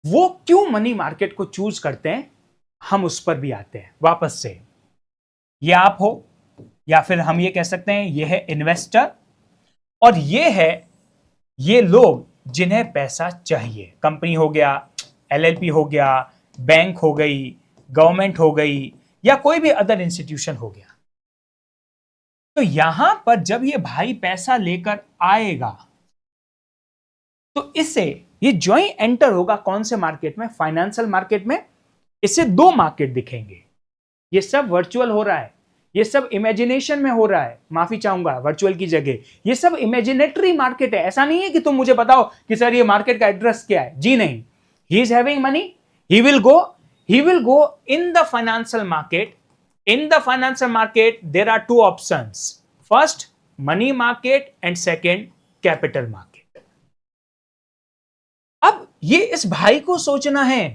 वो क्यों मनी मार्केट को चूज करते हैं। हम उस पर भी आते हैं वापस से। ये आप हो, या फिर हम ये कह सकते हैं ये है इन्वेस्टर, और ये है ये लोग जिन्हें पैसा चाहिए। कंपनी हो गया, एलएलपी हो गया, बैंक हो गई, गवर्नमेंट हो गई, या कोई भी अदर इंस्टीट्यूशन हो गया। तो यहां पर जब ये भाई पैसा लेकर आएगा तो इससे ये जो ही एंटर होगा कौन से मार्केट में, फाइनेंशियल मार्केट में। इससे 2 मार्केट दिखेंगे। ये सब वर्चुअल हो रहा है, ये सब इमेजिनेशन में हो रहा है, माफी चाहूंगा वर्चुअल की जगह, ये सब इमेजिनेटरी मार्केट है। ऐसा नहीं है कि तुम मुझे बताओ कि सर ये मार्केट का एड्रेस क्या है, जी नहीं। He is having money, he will go in the financial market. In the financial market there are 2 options, first money market and second capital market. अब ये इस भाई को सोचना है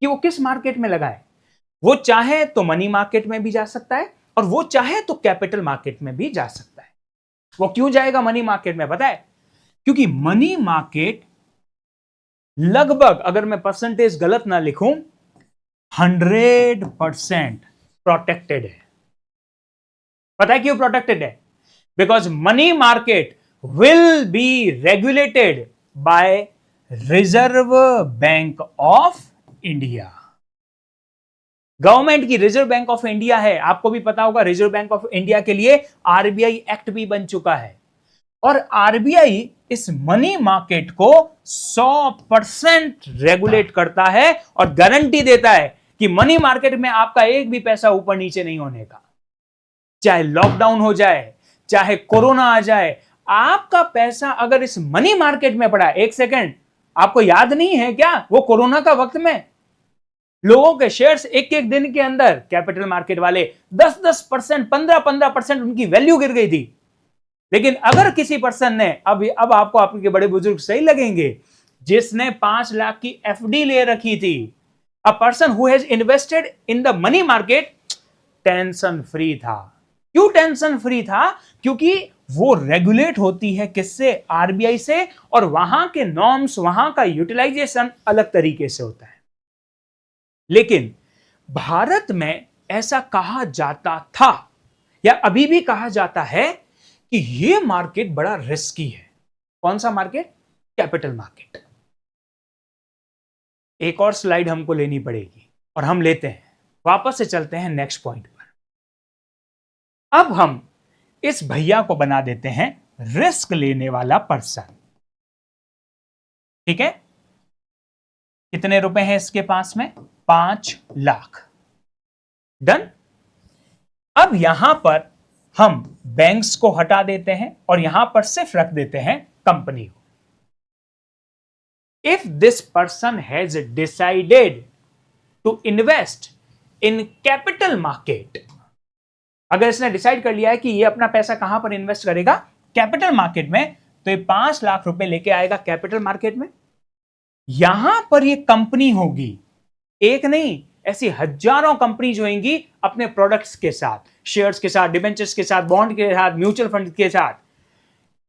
कि वो किस मार्केट में लगाए। वो चाहे तो मनी मार्केट में भी जा सकता है और वो चाहे तो कैपिटल मार्केट में भी जा सकता है। वो क्यों जाएगा मनी मार्केट में, पता है? क्योंकि मनी मार्केट लगभग, अगर मैं परसेंटेज गलत ना लिखूं, 100% प्रोटेक्टेड है। पता है क्यों प्रोटेक्टेड है? Because money market will be regulated bye reserve bank of India. Government की रिजर्व बैंक ऑफ इंडिया है। आपको भी पता होगा रिजर्व बैंक ऑफ इंडिया के लिए आरबीआई एक्ट भी बन चुका है, और आरबीआई इस मनी मार्केट को 100% रेगुलेट करता है और गारंटी देता है कि मनी मार्केट में आपका एक भी पैसा ऊपर नीचे नहीं होने का। चाहे लॉकडाउन हो जाए, चाहे कोरोना आ जाए, आपका पैसा अगर इस मनी मार्केट में पड़ा है, एक सेकंड, आपको याद नहीं है क्या वो कोरोना का वक्त में लोगों के शेयर्स एक एक दिन के अंदर कैपिटल मार्केट वाले 10-10%, 15-15% उनकी वैल्यू गिर गई थी। लेकिन अगर किसी पर्सन ने अब आपको आपके बड़े बुजुर्ग सही लगेंगे, जिसने 5 लाख की एफडी ले रखी थी, अ person who has invested in the money market, tension free था। क्यों टेंशन फ्री था? क्योंकि वो रेगुलेट होती है किससे? आरबीआई से, और वहां के नॉर्म्स, वहां का यूटिलाइजेशन अलग तरीके से होता है। लेकिन भारत में ऐसा कहा जाता था, या अभी भी कहा जाता है, कि यह मार्केट बड़ा रिस्की है। कौन सा मार्केट? Capital market. एक और स्लाइड हमको लेनी पड़ेगी और हम लेते हैं। वापस से चलते हैं नेक्स्ट पॉइंट पर। अब हम इस भैया को बना देते हैं रिस्क लेने वाला पर्सन। ठीक है? कितने रुपए हैं इसके पास में? 5 लाख। डन। अब यहां पर हम बैंक्स को हटा देते हैं और यहां पर सिर्फ रख देते हैं कंपनी को। If this person has decided to invest in capital market, अगर इसने डिसाइड कर लिया है कि ये अपना पैसा कहां पर इन्वेस्ट करेगा? कैपिटल मार्केट में, तो ये 5 लाख रुपए लेके आएगा कैपिटल मार्केट में। यहां पर ये कंपनी होगी, एक नहीं, ऐसी हजारों कंपनीज होंगी अपने प्रोडक्ट्स के साथ, शेयर्स के साथ, डिबेंचर्स के साथ, बॉन्ड के साथ, म्यूचुअल फंड के साथ।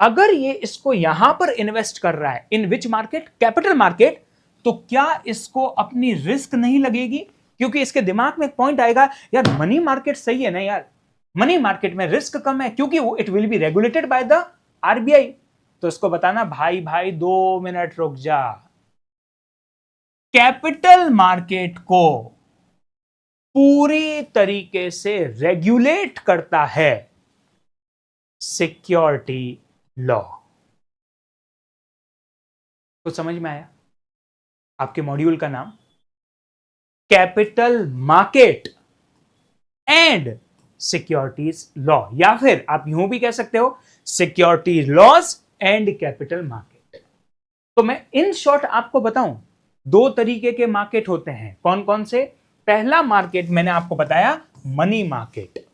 अगर ये इसको यहां पर इन्वेस्ट कर रहा है, इन विच मार्केट? कैपिटल मार्केट, तो क्या इसको अपनी रिस्क नहीं लगेगी? क्योंकि इसके दिमाग में एक पॉइंट आएगा, यार मनी मार्केट सही है ना यार, मनी मार्केट में रिस्क कम है, क्योंकि वो it will be regulated by the RBI. तो इसको बताना, भाई भाई 2 मिनट रुक जा। कैपिटल मार्केट को पूरी तरीके से रेगुलेट करता है सिक्योरिटी लॉ। तो समझ में आया? आपके मॉड्यूल का नाम capital market and securities law, या फिर आप यूं भी कह सकते हो securities laws and capital market. तो मैं इन शॉर्ट आपको बताऊं, 2 तरीके के मार्केट होते हैं। कौन कौन से? पहला मार्केट मैंने आपको बताया, मनी मार्केट।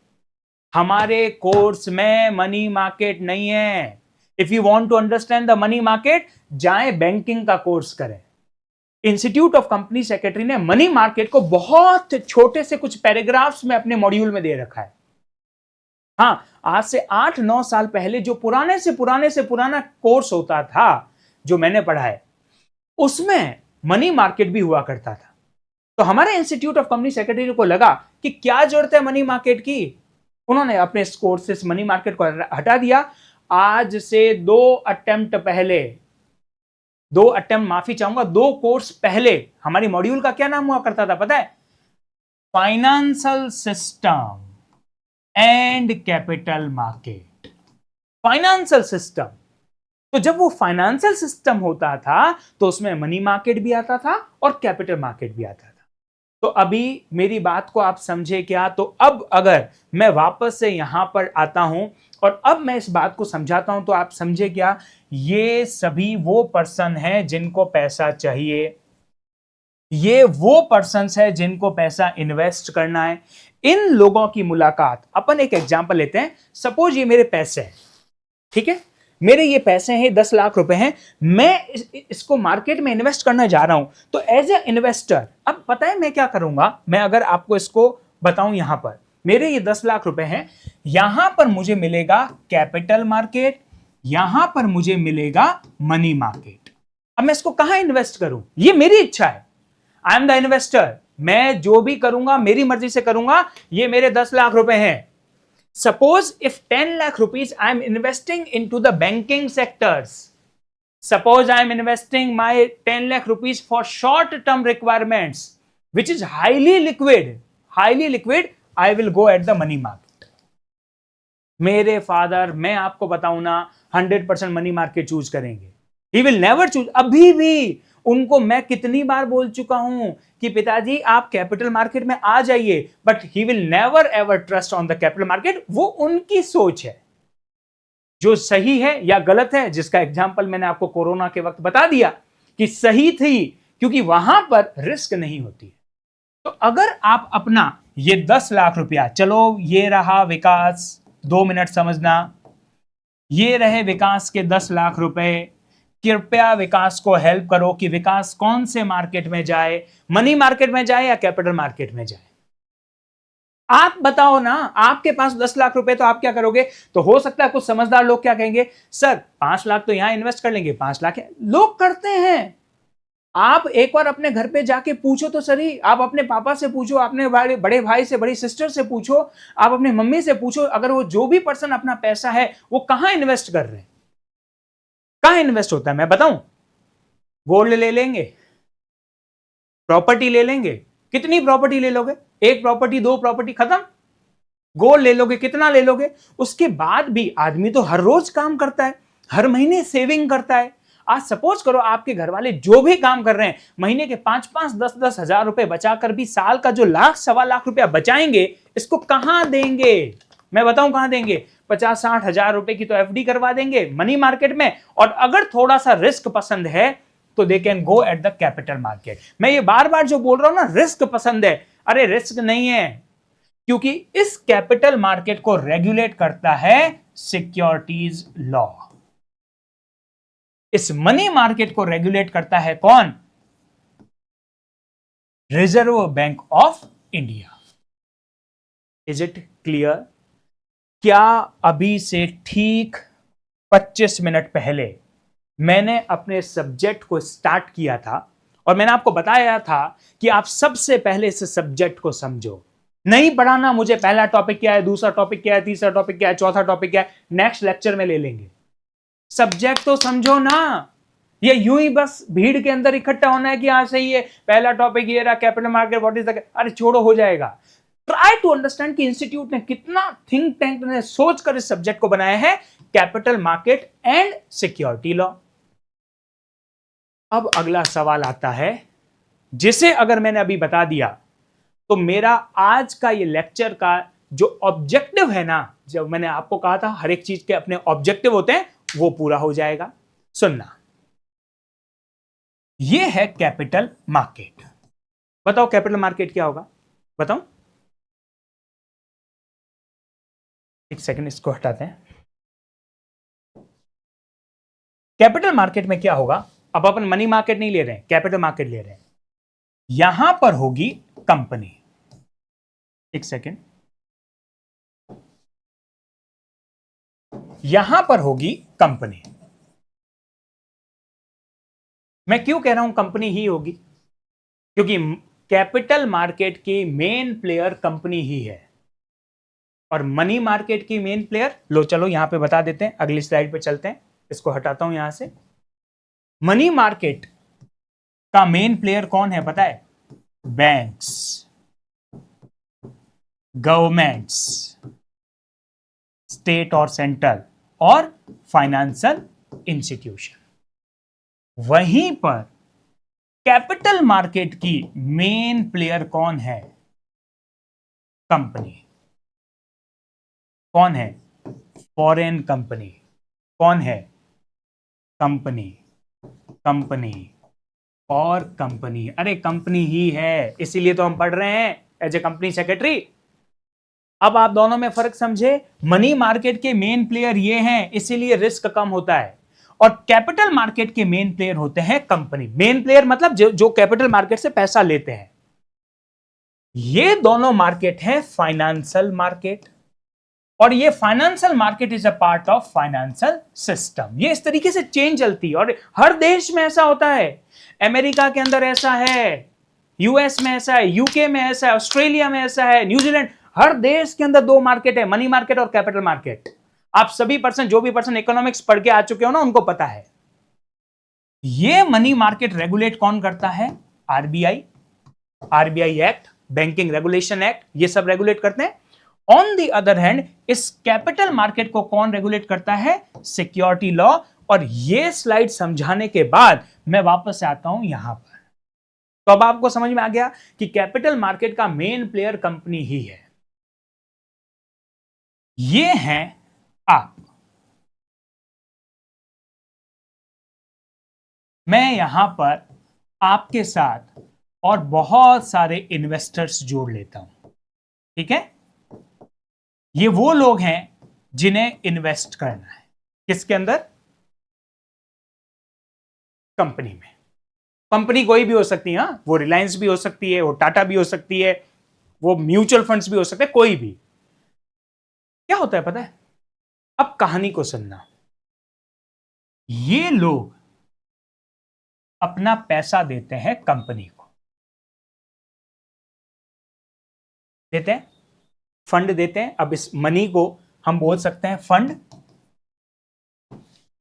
हमारे कोर्स में मनी मार्केट नहीं है। If you want to understand the money market, जाएं बैंकिंग का कोर्स करें। इंस्टीट्यूट ऑफ कंपनी सेक्रेटरी ने मनी मार्केट को बहुत छोटे से कुछ पैराग्राफ्स में अपने मॉड्यूल में दे रखा है। हां, आज से 8-9 साल पहले जो पुराने से पुराना कोर्स होता था, जो मैंने पढ़ा है, उसमें मनी मार्केट भी हुआ करता था। तो हमारे इंस्टीट्यूट ऑफ कंपनी सेक्रेटरी को लगा कि क्या जरूरत है मनी मार्केट की, उन्होंने अपने कोर्स से मनी मार्केट को हटा दिया। आज से 2 माफी चाहूंगा, 2 कोर्स पहले हमारी मॉड्यूल का क्या नाम हुआ करता था पता है? Financial system and capital market. Financial system, तो जब वो फाइनेंशियल सिस्टम होता था तो उसमें मनी मार्केट भी आता था और कैपिटल मार्केट भी आता था। तो अभी मेरी बात को आप समझे क्या? तो अब अगर मैं वापस से यहां पर आता हूं और अब मैं इस बात को समझाता हूं, तो आप समझे क्या? ये सभी वो पर्सन हैं जिनको पैसा चाहिए, ये वो पर्सन है जिनको पैसा इन्वेस्ट करना है। इन लोगों की मुलाकात, अपन एक एग्जांपल लेते हैं। सपोज ये मेरे पैसे हैं, ठीक है, मेरे ये पैसे हैं, 10 लाख रुपए हैं, मैं इसको मार्केट में इन्वेस्ट करना जा रहा हूं। तो एज ए इन्वेस्टर, अब पता है मैं क्या करूंगा? मैं अगर आपको इसको बताऊं, यहां पर मेरे ये 10 लाख रुपए हैं, यहां पर मुझे मिलेगा कैपिटल मार्केट, यहां पर मुझे मिलेगा मनी मार्केट। अब मैं इसको कहां इन्वेस्ट करूं? ये मेरी इच्छा है, आई एम द इन्वेस्टर, मैं जो भी करूंगा मेरी मर्जी से करूंगा। ये मेरे 10 लाख रुपए हैं। Suppose if 10 lakh rupees I am investing into the banking sectors. Suppose I am investing my 10 lakh rupees for short term requirements, which is highly liquid. Highly liquid, I will go at the money market. मेरे फादर, मैं आपको बताऊं ना, 100% मनी मार्केट चूज करेंगे। He will never choose। अभी भी उनको मैं कितनी बार बोल चुका हूं कि पिताजी आप कैपिटल मार्केट में आ जाइए, but he will never ever trust on the capital market. वो उनकी सोच है, जो सही है या गलत है, जिसका एग्जांपल मैंने आपको कोरोना के वक्त बता दिया कि सही थी, क्योंकि वहां पर रिस्क नहीं होती। तो अगर आप अपना ये 10 लाख रुपया, चलो ये रहा विकास, 2 मिनट समझना, ये रहे विकास के 10 लाख रुपए। कृपया विकास को हेल्प करो कि विकास कौन से मार्केट में जाए, मनी मार्केट में जाए या कैपिटल मार्केट में जाए। आप बताओ ना, आपके पास 10 लाख रुपए, तो आप क्या करोगे? तो हो सकता है कुछ समझदार लोग क्या कहेंगे, सर 5 लाख तो यहां इन्वेस्ट कर लेंगे, 5 लाख है। लोग करते हैं। आप एक बार अपने घर पे जाके पूछो तो सही, आप अपने पापा से पूछो, अपने बड़े भाई से, बड़ी सिस्टर से पूछो, आप अपनी मम्मी से पूछो, अगर वो जो भी पर्सन अपना पैसा है वो कहां इन्वेस्ट कर रहे हैं, कहां इन्वेस्ट होता है, मैं बताऊं? गोल्ड ले लेंगे, प्रॉपर्टी ले लेंगे। कितनी प्रॉपर्टी ले लोगे? 1 प्रॉपर्टी, 2 प्रॉपर्टी, खत्म। गोल्ड ले लोगे, कितना ले लोगे? उसके बाद भी आदमी तो हर रोज काम करता है, हर महीने सेविंग करता है। आज सपोज करो आपके घर वाले जो भी काम कर रहे हैं, महीने के 5-5, 10-10 हजार रुपए बचाकर भी साल का जो 1,00,000-1,25,000 रुपया बचाएंगे, इसको कहां देंगे? मैं बताऊं कहां देंगे? 50-60 हजार रुपए की तो एफडी करवा देंगे मनी मार्केट में, और अगर थोड़ा सा रिस्क पसंद है तो they can go at the capital market. मैं ये बार बार जो बोल रहा हूं ना, रिस्क पसंद है, अरे रिस्क नहीं है, क्योंकि इस कैपिटल मार्केट को रेगुलेट करता है सिक्योरिटीज लॉ। इस मनी मार्केट को रेगुलेट करता है कौन? Reserve bank of India. Is it clear? क्या अभी से ठीक 25 मिनट पहले मैंने अपने सब्जेक्ट को स्टार्ट किया था और मैंने आपको बताया था कि आप सबसे पहले इस सब्जेक्ट को समझो। नहीं पढ़ाना मुझे पहला टॉपिक क्या है, दूसरा टॉपिक क्या है, तीसरा टॉपिक क्या है, चौथा टॉपिक क्या है, नेक्स्ट लेक्चर में ले लेंगे। सब्जेक्ट तो समझो ना। ये यूं ही बस भीड़ के अंदर इकट्ठा होना है कि हाँ सही है, पहला टॉपिक ये रहा, capital market what is the, अरे छोड़ो, हो जाएगा। ट्राई टू अंडरस्टैंड कि इंस्टीट्यूट ने कितना थिंक टैंक ने सोचकर इस सब्जेक्ट को बनाया है, capital market and security law. अब अगला सवाल आता है, जिसे अगर मैंने अभी बता दिया तो मेरा आज का ये लेक्चर का जो ऑब्जेक्टिव है ना, जब मैंने आपको कहा था हर एक चीज के अपने ऑब्जेक्टिव होते हैं, वो पूरा हो जाएगा। सुनना, ये है कैपिटल मार्केट। बताओ कैपिटल मार्केट क्या होगा? बताओ, एक सेकंड इसको हटाते हैं। कैपिटल मार्केट में क्या होगा? अब अपन मनी मार्केट नहीं ले रहे हैं, कैपिटल मार्केट ले रहे हैं। यहां पर होगी कंपनी। एक सेकंड, यहां पर होगी कंपनी। मैं क्यों कह रहा हूं कंपनी ही होगी? क्योंकि कैपिटल मार्केट की मेन प्लेयर कंपनी ही है, और मनी मार्केट की मेन प्लेयर, लो चलो यहां पे बता देते हैं, अगली स्लाइड पे चलते हैं। इसको हटाता हूं यहां से। मनी मार्केट का मेन प्लेयर कौन है पता है? बैंक्स, गवर्नमेंट्स, स्टेट और सेंट्रल, और फाइनेंशियल इंस्टीट्यूशन। वहीं पर कैपिटल मार्केट की मेन प्लेयर कौन है? कंपनी। कौन है? Foreign company. कौन है? कंपनी, कंपनी और कंपनी। अरे कंपनी ही है, इसीलिए तो हम पढ़ रहे हैं एज ए कंपनी सेक्रेटरी। अब आप दोनों में फर्क समझे? मनी मार्केट के मेन प्लेयर ये हैं, इसीलिए रिस्क कम होता है, और कैपिटल मार्केट के मेन प्लेयर होते हैं कंपनी। मेन प्लेयर मतलब जो कैपिटल मार्केट से पैसा लेते हैं। ये दोनों मार्केट हैं फाइनेंशियल मार्केट, और ये financial market is a part of financial system. ये इस तरीके से चेंज चलती है, और हर देश में ऐसा होता है। अमेरिका के अंदर ऐसा है, यूएस में ऐसा है, यूके में ऐसा है, ऑस्ट्रेलिया में ऐसा है, न्यूजीलैंड, हर देश के अंदर 2 मार्केट है, मनी मार्केट और कैपिटल मार्केट। आप सभी पर्सन, जो भी पर्सन इकोनॉमिक्स पढ़ के आ चुके हो ना, उनको पता है। ये मनी मार्केट रेगुलेट कौन करता है? RBI, RBI act, banking regulation act, ये सब रेगुलेट करते हैं। ऑन द अदर हैंड, इस कैपिटल मार्केट को कौन रेगुलेट करता है? Security law. और ये स्लाइड समझाने के बाद मैं वापस आता हूं यहां पर। तो अब आपको समझ में आ गया कि कैपिटल मार्केट का मेन प्लेयर कंपनी ही है। ये हैं आप। मैं यहां पर आपके साथ और बहुत सारे इन्वेस्टर्स जोड़ लेता हूं, ठीक है? ये वो लोग हैं जिन्हें इन्वेस्ट करना है। किसके अंदर? कंपनी में। कंपनी कोई भी हो सकती है, वो रिलायंस भी हो सकती है, वो टाटा भी हो सकती है, वो म्यूचुअल फंड्स भी हो सकते हैं, कोई भी। क्या होता है पता है? अब कहानी को सुनना। ये लोग अपना पैसा देते हैं कंपनी को, देते हैं, फंड देते हैं। अब इस मनी को हम बोल सकते हैं फंड,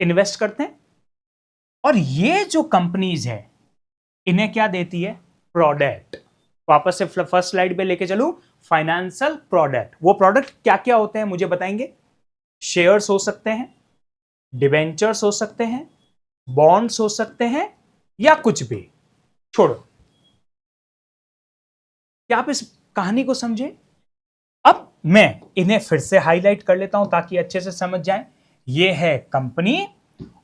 इन्वेस्ट करते हैं। और ये जो कंपनीज है, इन्हें क्या देती है? प्रोडक्ट। वापस से फर्स्ट स्लाइड पे लेके चलूं, फाइनेंशियल प्रोडक्ट। वो प्रोडक्ट क्या क्या होते हैं मुझे बताएंगे? शेयर्स हो सकते हैं, डिबेंचर्स हो सकते हैं, बॉन्ड्स हो सकते हैं, या कुछ भी। छोड़ो, क्या आप इस कहानी को समझे? अब मैं इन्हें फिर से हाईलाइट कर लेता हूं ताकि अच्छे से समझ जाए। ये है कंपनी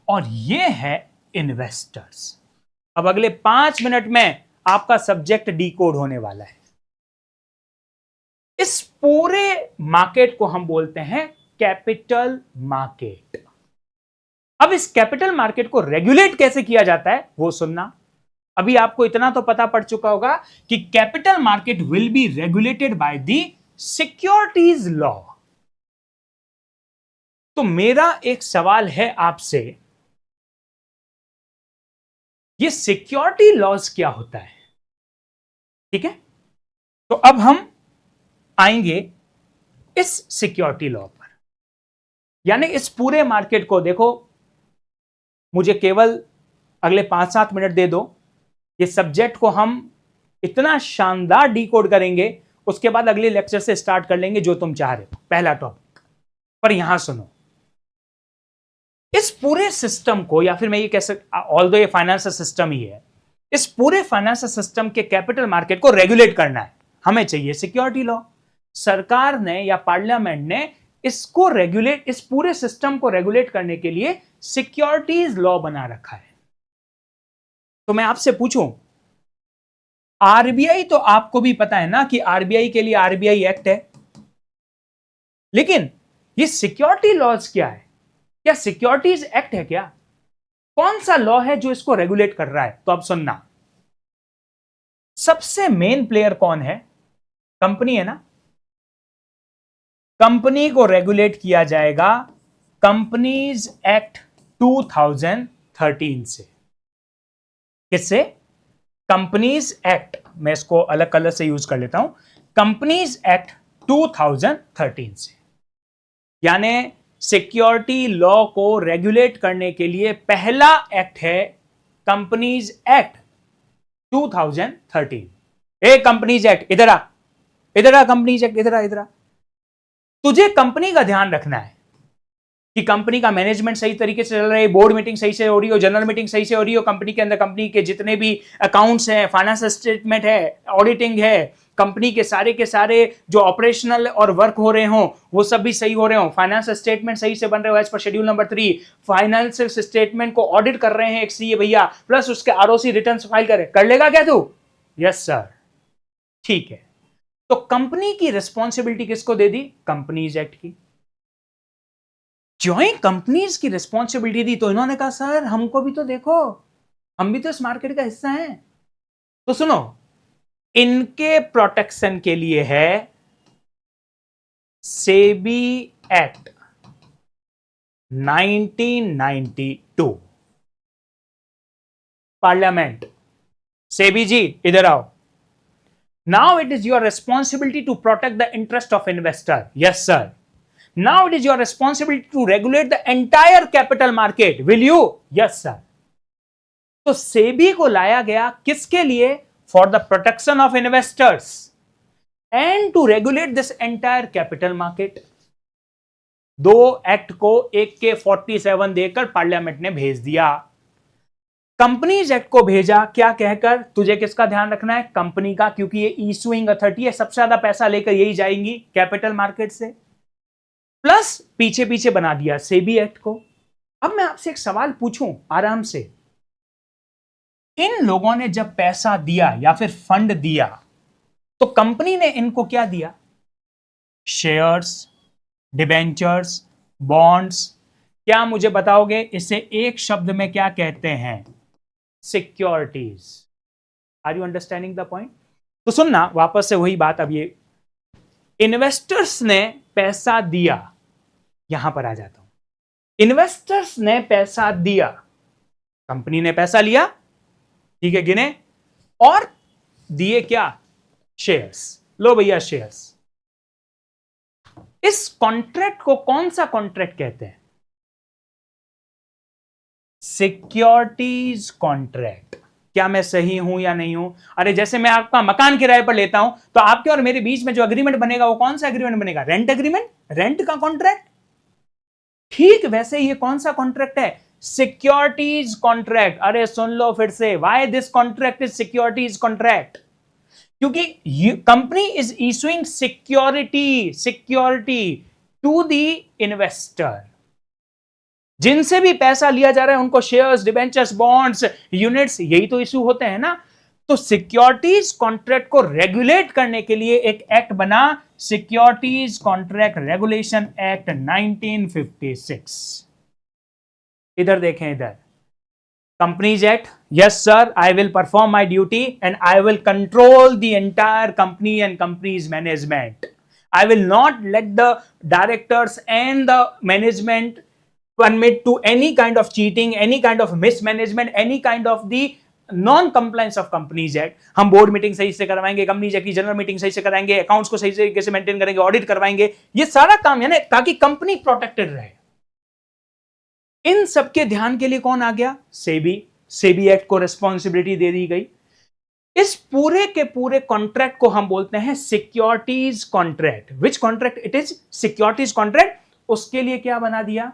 और ये है इन्वेस्टर्स। अब अगले 5 मिनट में आपका सब्जेक्ट डिकोड होने वाला है। इस पूरे मार्केट को हम बोलते हैं कैपिटल मार्केट। अब इस कैपिटल मार्केट को रेगुलेट कैसे किया जाता है वो सुनना। अभी आपको इतना तो पता पड़ चुका होगा कि capital market will be regulated by the securities law. तो मेरा एक सवाल है आपसे, ये सिक्योरिटी लॉज क्या होता है? ठीक है, तो अब हम आएंगे इस सिक्योरिटी लॉ पर। यानी इस पूरे मार्केट को देखो, मुझे केवल अगले 5-7 मिनट दे दो, ये सब्जेक्ट को हम इतना शानदार डिकोड करेंगे, उसके बाद अगले लेक्चर से स्टार्ट कर लेंगे जो तुम चाह रहे हो, पहला टॉपिक। पर यहां सुनो, इस पूरे सिस्टम को, या फिर मैं ये कह सकता, ऑल्दो ये फाइनेंशियल सिस्टम ही है, इस पूरे फाइनेंशियल सिस्टम के कैपिटल मार्केट को रेगुलेट करना है, हमें चाहिए सिक्योरिटी लॉ। सरकार ने या पार्लियामेंट ने इसको रेगुलेट, इस पूरे सिस्टम को रेगुलेट करने के लिए सिक्योरिटीज लॉ बना रखा है। तो मैं आपसे पूछूं, आरबीआई तो आपको भी पता है ना कि आरबीआई के लिए आरबीआई एक्ट है, लेकिन ये सिक्योरिटी लॉज क्या है? क्या सिक्योरिटीज एक्ट है क्या? कौन सा लॉ है जो इसको रेगुलेट कर रहा है? तो अब सुनना, सबसे मेन प्लेयर कौन है? कंपनी है ना। कंपनी को रेगुलेट किया जाएगा कंपनीज एक्ट 2013 से। किससे? कंपनीज एक्ट, मैं इसको अलग कलर से यूज कर लेता हूं, कंपनीज एक्ट 2013 से। यानी सिक्योरिटी लॉ को रेगुलेट करने के लिए पहला एक्ट है कंपनीज एक्ट 2013। ए कंपनीज एक्ट, इधर आ, इधर आ, कंपनीज एक्ट, इधर आ, इधर आ। तुझे कंपनी का ध्यान रखना है कि कंपनी का मैनेजमेंट सही तरीके से चल रहा है, बोर्ड मीटिंग सही से हो रही हो, जनरल मीटिंग सही से हो रही हो, कंपनी के अंदर कंपनी के जितने भी अकाउंट्स हैं, फाइनेंशियल स्टेटमेंट है, ऑडिटिंग है, कंपनी के सारे जो ऑपरेशनल और वर्क हो रहे हो वो सब भी सही हो रहे हो, फाइनेंशियल स्टेटमेंट सही से बन रहे हो as per schedule number 3, financial statement को ऑडिट कर रहे हैं एक सीए भैया, प्लस उसके आरओसी रिटर्न फाइल कर लेगा क्या तू? Yes sir. ठीक है, तो कंपनी की रिस्पॉन्सिबिलिटी किसको दे दी? कंपनीज एक्ट की। ज्वाइंट कंपनीज की रिस्पॉन्सिबिलिटी दी तो इन्होंने कहा सर हमको भी तो देखो, हम भी तो इस मार्केट का हिस्सा हैं। तो सुनो, इनके प्रोटेक्शन के लिए है सेबी एक्ट 1992। पार्लियामेंट, सेबी जी इधर आओ। Now it is your responsibility to protect the interest of investor. Yes sir. Now it is your responsibility to regulate the entire capital market. Will you? Yes, sir. तो सेबी को लाया गया किसके लिए? For the protection of investors and to regulate this entire capital market. दो एक्ट को एक के 47 देकर पार्लियामेंट ने भेज दिया। कंपनीज एक्ट को भेजा क्या कहकर? तुझे किसका ध्यान रखना है? कंपनी का, क्योंकि ये इशूइंग अथॉरिटी है, सबसे ज्यादा पैसा लेकर यही जाएंगी कैपिटल मार्केट से। प्लस पीछे पीछे बना दिया सेबी एक्ट को। अब मैं आपसे एक सवाल पूछूं आराम से, इन लोगों ने जब पैसा दिया या फिर फंड दिया तो कंपनी ने इनको क्या दिया? शेयर्स, डिबेंचर्स, बॉन्ड्स, क्या मुझे बताओगे इसे एक शब्द में क्या कहते हैं? Securities. Are you understanding the point? तो सुनना वापस से वही बात, अब ये इन्वेस्टर्स ने पैसा दिया, यहां पर आ जाता हूं। इन्वेस्टर्स ने पैसा दिया, कंपनी ने पैसा लिया, ठीक है, गिने और दिए क्या? शेयर्स। लो भैया शेयर्स। इस कॉन्ट्रैक्ट को कौन सा कॉन्ट्रैक्ट कहते हैं? Securities contract. क्या मैं सही हूं या नहीं हूं? अरे जैसे मैं आपका मकान किराए पर लेता हूं, तो आपके और मेरे बीच में जो अग्रीमेंट बनेगा वो कौन सा अग्रीमेंट बनेगा? रेंट अग्रीमेंट, रेंट का कॉन्ट्रैक्ट। ठीक वैसे ये कौन सा कॉन्ट्रैक्ट है? Securities contract. अरे सुन लो फिर से, why this contract is securities contract? क्योंकि company is issuing security to the investor. जिनसे भी पैसा लिया जा रहा है उनको शेयर्स, डिबेंचर्स, बॉन्ड्स, यूनिट्स, यही तो इशू होते हैं ना। तो सिक्योरिटीज कॉन्ट्रैक्ट को रेगुलेट करने के लिए एक एक्ट बना, सिक्योरिटीज कॉन्ट्रैक्ट रेगुलेशन एक्ट 1956। इधर देखें, इधर companies act. Yes sir, I will perform my duty and I will control the entire company and companies management. I will not let the directors and the management permit to any kind of cheating, any kind of mismanagement, any kind of the non compliance of companies act. हम बोर्ड मीटिंग सही से करवाएंगे, कंपनीज एक्ट की जनरल मीटिंग सही से कराएंगे, अकाउंट्स को सही तरीके से मेंटेन करेंगे, ऑडिट करवाएंगे. ये सारा काम है ना, ताकि कंपनी प्रोटेक्टेड रहे. इन सबके ध्यान के लिए कौन आ गया? सेबी. सेबी एक्ट को रिस्पॉन्सिबिलिटी दे दी गई. इस पूरे के पूरे कॉन्ट्रैक्ट को हम बोलते हैं securities contract. Which contract it is? Securities contract. उसके लिए क्या बना दिया?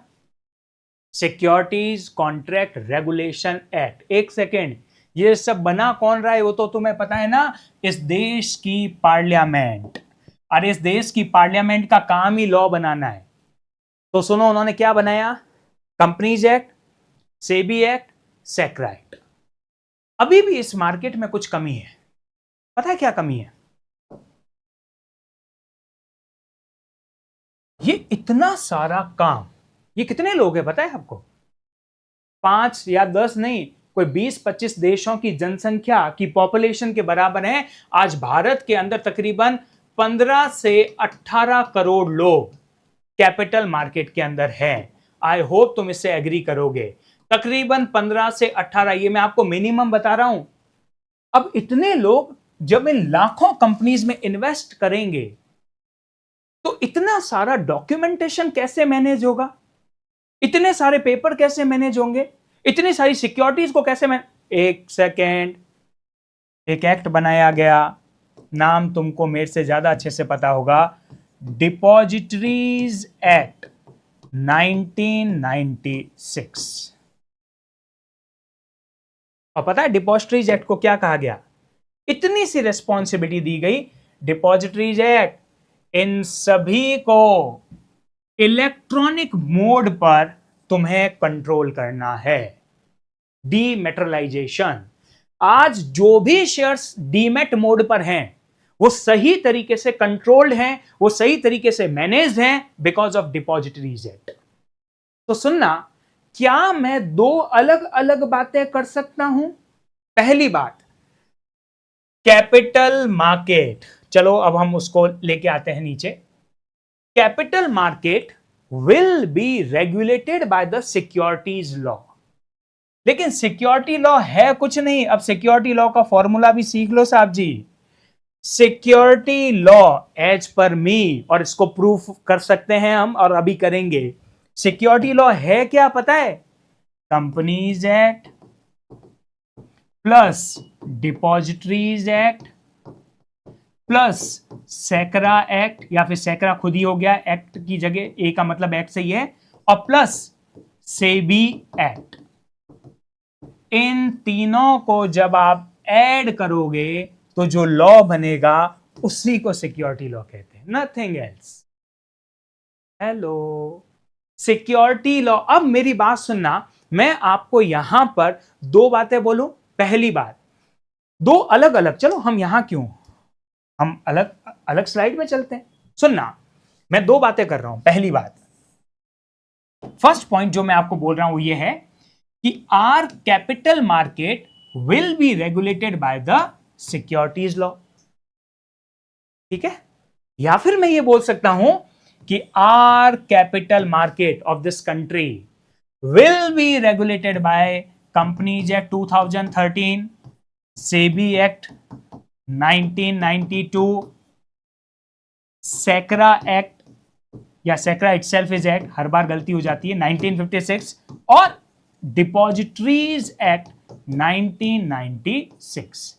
Securities contract regulation act. एक सेकेंड, ये सब बना कौन रहा है वो तो तुम्हें पता है ना? इस देश की पार्लियामेंट. अरे इस देश की पार्लियामेंट का काम ही लॉ बनाना है. तो सुनो, उन्होंने क्या बनाया? Companies act, SEBI act, SCRA act. अभी भी इस मार्केट में कुछ कमी है. पता है क्या कमी है? ये इतना सारा काम, ये कितने लोग हैं पता है आपको? 5 या 10 नहीं, कोई 20-25 देशों की जनसंख्या की पॉपुलेशन के बराबर है. आज भारत के अंदर तकरीबन 15 से 18 करोड़ लोग कैपिटल मार्केट के अंदर है. आई होप तुम इससे एग्री करोगे. तकरीबन 15 से 18, ये मैं आपको मिनिमम बता रहा हूं. अब इतने लोग जब इन लाखों कंपनीज में इन्वेस्ट करेंगे, तो इतना सारा डॉक्यूमेंटेशन कैसे मैनेज होगा? इतने सारे पेपर कैसे मैनेज होंगे? इतनी सारी सिक्योरिटीज को कैसे एक सेकेंड, एक एक्ट बनाया गया, नाम तुमको मेरे से ज्यादा अच्छे से पता होगा, डिपॉजिटरीज एक्ट 1996. और पता है डिपॉजिटरीज एक्ट को क्या कहा गया? इतनी सी रेस्पॉन्सिबिलिटी दी गई, डिपॉजिटरीज एक्ट इन सभी को इलेक्ट्रॉनिक मोड पर तुम्हें कंट्रोल करना है. डीमेटरलाइजेशन. आज जो भी शेयर्स डीमेट मोड पर हैं, वो सही तरीके से कंट्रोल्ड हैं, वो सही तरीके से मैनेज्ड हैं बिकॉज ऑफ डिपॉजिटरीज एक्ट. तो सुनना, क्या मैं 2 अलग अलग बातें कर सकता हूं? पहली बात, कैपिटल मार्केट. चलो अब हम उसको लेके आते हैं नीचे. Capital market will be regulated by the securities law. लेकिन सिक्योरिटी लॉ है कुछ नहीं. अब सिक्योरिटी लॉ का फॉर्मूला भी सीख लो साहब जी. सिक्योरिटी लॉ एज पर मी, और इसको प्रूफ कर सकते हैं हम, और अभी करेंगे. सिक्योरिटी लॉ है क्या पता है? Companies act plus depositories act plus SCRA act, या फिर सेक्रा खुद ही हो गया एक्ट की जगह, ए का मतलब एक्ट सही है, और प्लस सेबी एक्ट. इन तीनों को जब आप ऐड करोगे तो जो लॉ बनेगा उसी को सिक्योरिटी लॉ कहते हैं, nothing else. Hello, security law. अब मेरी बात सुनना, मैं आपको यहां पर 2 बातें बोलूं. पहली बात, 2 अलग अलग, चलो हम यहां क्यों, हम अलग अलग स्लाइड में चलते हैं. सुनना, मैं 2 बातें कर रहा हूं. पहली बात, फर्स्ट पॉइंट जो मैं आपको बोल रहा हूं ये है कि our capital market will be regulated by the securities law. ठीक है, या फिर मैं ये बोल सकता हूं कि our capital market of this country will be regulated by companies act 2013, SEBI act 1992, SCRA act या सेक्रा इटसेल्फ इज एक्ट, हर बार गलती हो जाती है, 1956 और डिपॉजिटरीज एक्ट 1996।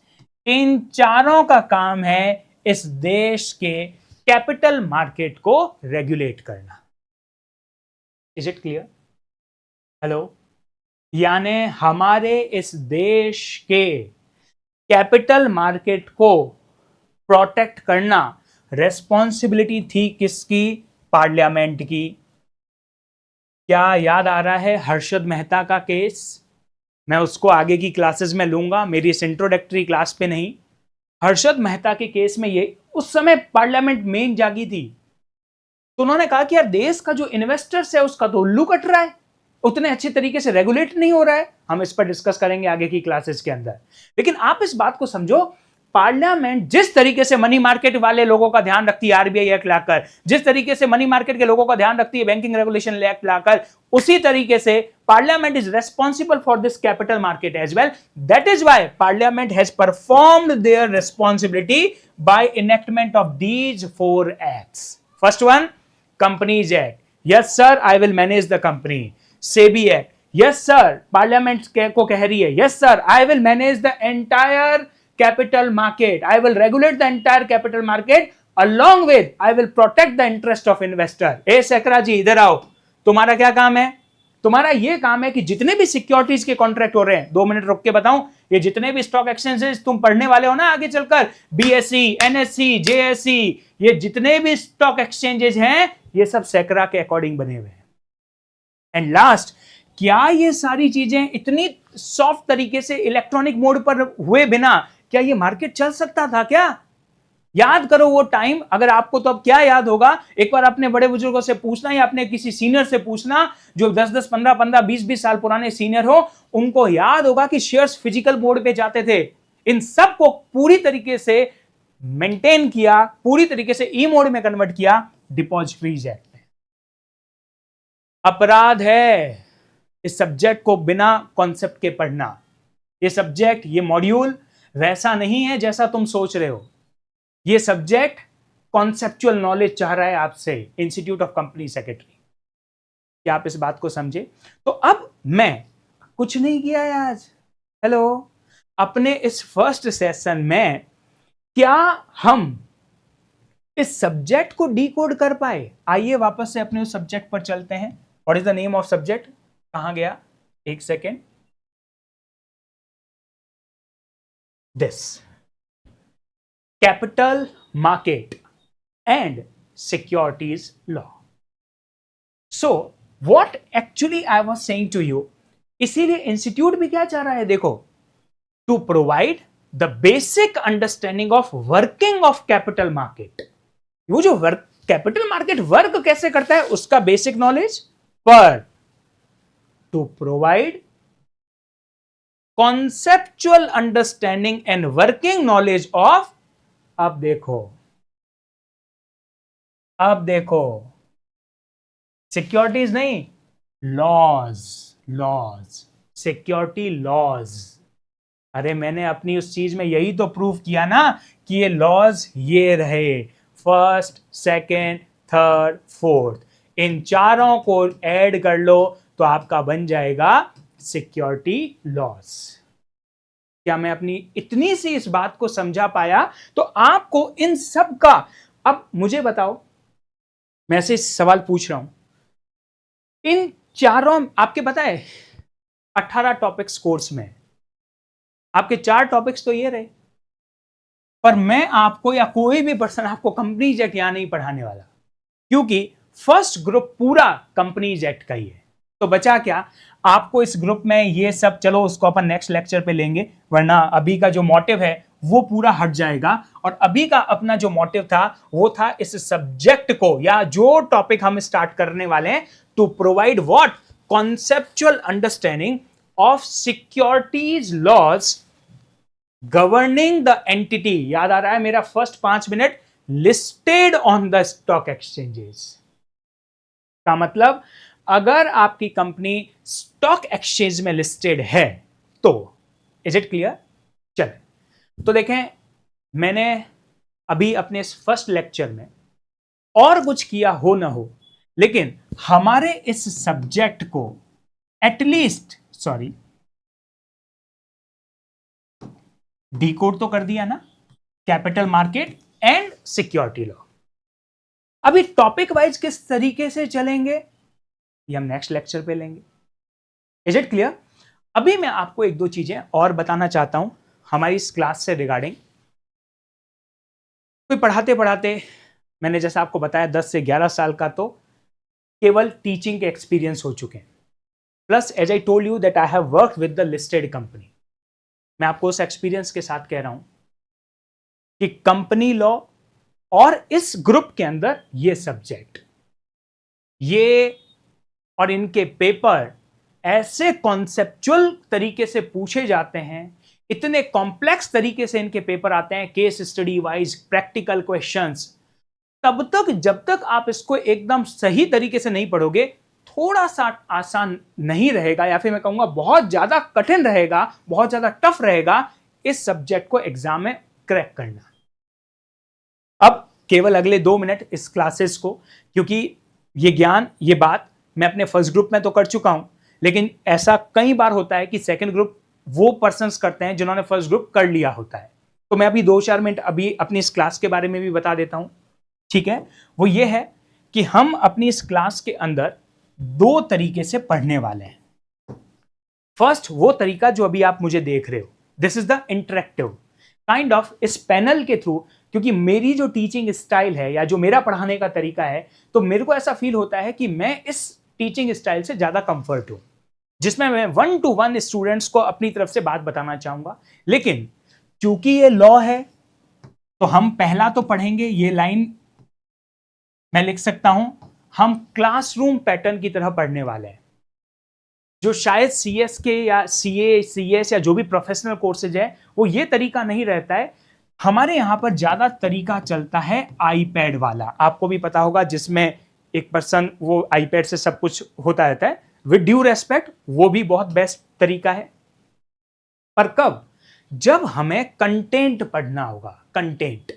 इन चारों का काम है इस देश के कैपिटल मार्केट को रेगुलेट करना। Is it clear? हेलो? यानी हमारे इस देश के कैपिटल मार्केट को प्रोटेक्ट करना रेस्पॉन्सिबिलिटी थी किसकी? पार्लियामेंट की। क्या याद आ रहा है हर्षद मेहता का केस? मैं उसको आगे की क्लासेस में लूंगा, मेरी इस इंट्रोडक्टरी क्लास पे नहीं। हर्षद मेहता के केस में ये उस समय पार्लियामेंट मेन जागी थी, तो उन्होंने कहा कि यार देश का जो इन्वेस्टर्स है उसका तो उल्लू कट रहा है, उतने अच्छे तरीके से रेगुलेट नहीं हो रहा है। हम इस पर डिस्कस करेंगे आगे की क्लासेस के अंदर। लेकिन आप इस बात को समझो, पार्लियामेंट जिस तरीके से मनी मार्केट वाले लोगों का ध्यान रखती है आरबीआई एक्ट लाकर, जिस तरीके से मनी मार्केट के लोगों का ध्यान रखती है बैंकिंग रेगुलेशन एक्ट लाकर, उसी तरीके से parliament is responsible for this capital market as well. That is why parliament has performed their responsibility by enactment of these 4 acts. First one, companies act, yes sir I will manage the company. SEBI act, yes sir parliament को कह रही है, yes sir I will manage the entire capital market, I will regulate the entire capital market, along with I will protect the interest of investor। ए सेकरा जी इधर आओ, तुम्हारा क्या काम है? तुम्हारा ये काम है कि जितने भी सिक्योरिटीज के कॉन्ट्रैक्ट हो रहे हैं, 2 मिनट रुक के बताऊं, ये जितने भी स्टॉक एक्सचेंजेस तुम पढ़ने वाले हो ना आगे चलकर, बीएसई, एनएससी, जेएससी, ये जितने भी स्टॉक एक्सचेंजेस हैं ये सब सेकरा के अकॉर्डिंग बने हुए हैं। एंड लास्ट, क्या ये सारी चीजें इतनी सॉफ्ट तरीके से इलेक्ट्रॉनिक मोड पर हुए बिना क्या ये मार्केट चल सकता था क्या? याद करो वो टाइम। अगर आपको तो अब क्या याद होगा, एक बार अपने बड़े बुजुर्गों से पूछना या अपने किसी सीनियर से पूछना जो 10-10, 15-15, 20-20 साल पुराने सीनियर हो, उनको याद होगा कि शेयर्स फिजिकल मोड पे जाते थे। इन सब को पूरी तरीके से मेंटेन किया, पूरी तरीके से ई मोड में कन्वर्ट किया डिपॉजिटरीज एक्ट में। अपराध है इस सब्जेक्ट को बिना कॉन्सेप्ट के पढ़ना। ये सब्जेक्ट, ये मॉड्यूल वैसा नहीं है जैसा तुम सोच रहे हो। ये सब्जेक्ट कॉन्सेप्चुअल नॉलेज चाह रहा है आपसे, इंस्टीट्यूट ऑफ कंपनी सेक्रेटरी। क्या आप इस बात को समझे? तो अब मैं कुछ नहीं किया है आज। हेलो, अपने इस फर्स्ट सेशन में क्या हम इस सब्जेक्ट को डीकोड कर पाए? आइए वापस से अपने उस सब्जेक्ट पर चलते हैं। What is the name of subject? कहां गया? एक second. This capital market and securities law. So what actually I was saying to you, इसीलिए इंस्टीट्यूट भी क्या चाह रहा है देखो, to provide the basic understanding of working of capital market. वो जो कैपिटल मार्केट वर्क कैसे करता है उसका बेसिक नॉलेज, पर to provide conceptual understanding and working knowledge of, अब देखो सिक्योरिटीज नहीं, लॉज, सिक्योरिटी लॉज। अरे मैंने अपनी उस चीज में यही तो प्रूव किया ना कि ये लॉज ये रहे, फर्स्ट, सेकेंड, थर्ड, फोर्थ, इन चारों को ऐड कर लो तो आपका बन जाएगा सिक्योरिटी लॉस। क्या मैं अपनी इतनी सी इस बात को समझा पाया? तो आपको इन सब का, अब मुझे बताओ, मैं से सवाल पूछ रहा हूं, इन चारों, आपके पता है 18 टॉपिक्स कोर्स में, आपके 4 टॉपिक्स तो ये रहे, पर मैं आपको या कोई भी पर्सन आपको कंपनीज एक्ट यहां नहीं पढ़ाने वाला, क्योंकि फर्स्ट ग्रुप पूरा कंपनीज एक्ट का ही है। तो बचा क्या आपको इस ग्रुप में? ये सब चलो उसको अपन नेक्स्ट लेक्चर पे लेंगे, वरना अभी का जो मोटिव है वो पूरा हट जाएगा। और अभी का अपना जो मोटिव था वो था इस सब्जेक्ट को, या जो टॉपिक हम स्टार्ट करने वाले हैं to provide what? Conceptual understanding of securities laws governing the entity. याद आ रहा है मेरा first 5 minute? Listed on the stock exchanges का मतलब अगर आपकी कंपनी स्टॉक एक्सचेंज में लिस्टेड है तो, इज इट क्लियर? चले तो देखें, मैंने अभी अपने फर्स्ट लेक्चर में और कुछ किया हो ना हो, लेकिन हमारे इस सब्जेक्ट को एटलीस्ट डिकोड तो कर दिया ना, capital market and security law. अभी टॉपिक वाइज किस तरीके से चलेंगे ये हम नेक्स्ट लेक्चर पे लेंगे। Is it clear? अभी मैं आपको एक दो चीजें और बताना चाहता हूं हमारी इस क्लास से रिगार्डिंग। कोई पढ़ाते पढ़ाते, मैंने जैसा आपको बताया 10 से 11 साल का तो केवल टीचिंग के एक्सपीरियंस हो चुके हैं, plus as I told you that I have work with the listed company. मैं आपको उस एक्सपीरियंस के साथ कह रहा हूं कि कंपनी लॉ और इस ग्रुप के अंदर ये सब्जेक्ट, ये और इनके पेपर ऐसे कॉन्सेप्चुअल तरीके से पूछे जाते हैं, इतने कॉम्प्लेक्स तरीके से इनके पेपर आते हैं, case study wise practical questions, तब तक जब तक आप इसको एकदम सही तरीके से नहीं पढ़ोगे, थोड़ा सा आसान नहीं रहेगा, या फिर मैं कहूंगा बहुत ज्यादा कठिन रहेगा, बहुत ज्यादा टफ रहेगा इस सब्जेक्ट को एग्जाम में क्रैक करना। अब केवल अगले 2 मिनट इस क्लासेस को, क्योंकि ये ज्ञान, ये बात मैं अपने फर्स्ट ग्रुप में तो कर चुका हूं, लेकिन ऐसा कई बार होता है कि सेकंड ग्रुप वो पर्संस करते हैं जिन्होंने फर्स्ट ग्रुप कर लिया होता है। तो मैं अभी 2-4 मिनट अभी अपनी इस क्लास के बारे में भी बता देता हूं, ठीक है? वो ये है कि हम अपनी इस क्लास के अंदर 2 तरीके से पढ़ने वाले हैं। फर्स्ट वो तरीका जो अभी आप मुझे देख रहे हो, this is the interactive kind of. इस पैनल के थ्रू, क्योंकि मेरी जो टीचिंग स्टाइल है या जो मेरा पढ़ाने का तरीका है, तो मेरे को ऐसा फील होता है कि मैं इस टीचिंग स्टाइल से ज्यादा कंफर्ट हूं, जिसमें मैं 1 to 1 स्टूडेंट्स को अपनी तरफ से बात बताना चाहूंगा। लेकिन क्योंकि ये लॉ है, तो हम पहला तो पढ़ेंगे, ये लाइन मैं लिख सकता हूं, हम क्लासरूम पैटर्न की तरह पढ़ने वाले हैं, जो शायद सीएस के या सीए, सीएस या जो भी प्रोफेशनल कोर्सेज है, वो ये तरीका नहीं रहता है। हमारे यहां पर ज्यादा तरीका चलता है आईपैड वाला, आपको भी पता होगा, जिसमें एक पर्सन वो आईपैड से सब कुछ होता रहता है। विद ड्यू रेस्पेक्ट, वो भी बहुत बेस्ट तरीका है, पर कब? जब हमें कंटेंट पढ़ना होगा। कंटेंट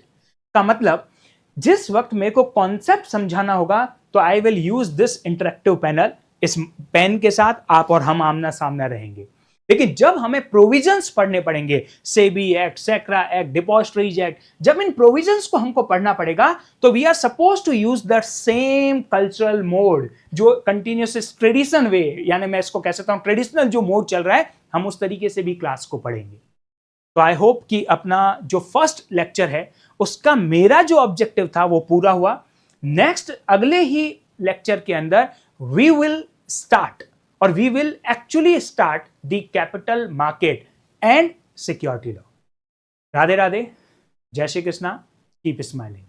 का मतलब जिस वक्त मेरे को कॉन्सेप्ट समझाना होगा, तो I will use this interactive panel. इस पेन के साथ आप और हम आमना सामना रहेंगे। लेकिन जब हमें प्रोविजंस पढ़ने पड़ेंगे, SEBI act, SCRA act, depositories act, जब इन प्रोविजंस को हमको पढ़ना पड़ेगा, तो we are suppose to use the same cultural mode, जो कंटिन्यूस ट्रेडिशनल वे, यानी मैं इसको कह सकता हूं ट्रेडिशनल जो मोड चल रहा है, हम उस तरीके से भी क्लास को पढ़ेंगे। तो आई होप कि अपना जो फर्स्ट लेक्चर है उसका मेरा जो ऑब्जेक्टिव था वो पूरा हुआ। नेक्स्ट अगले ही लेक्चर के अंदर वी विल स्टार्ट, और we will actually start the capital market and security law. Radhe Radhe, जय श्री कृष्णा, कीप स्माइलिंग।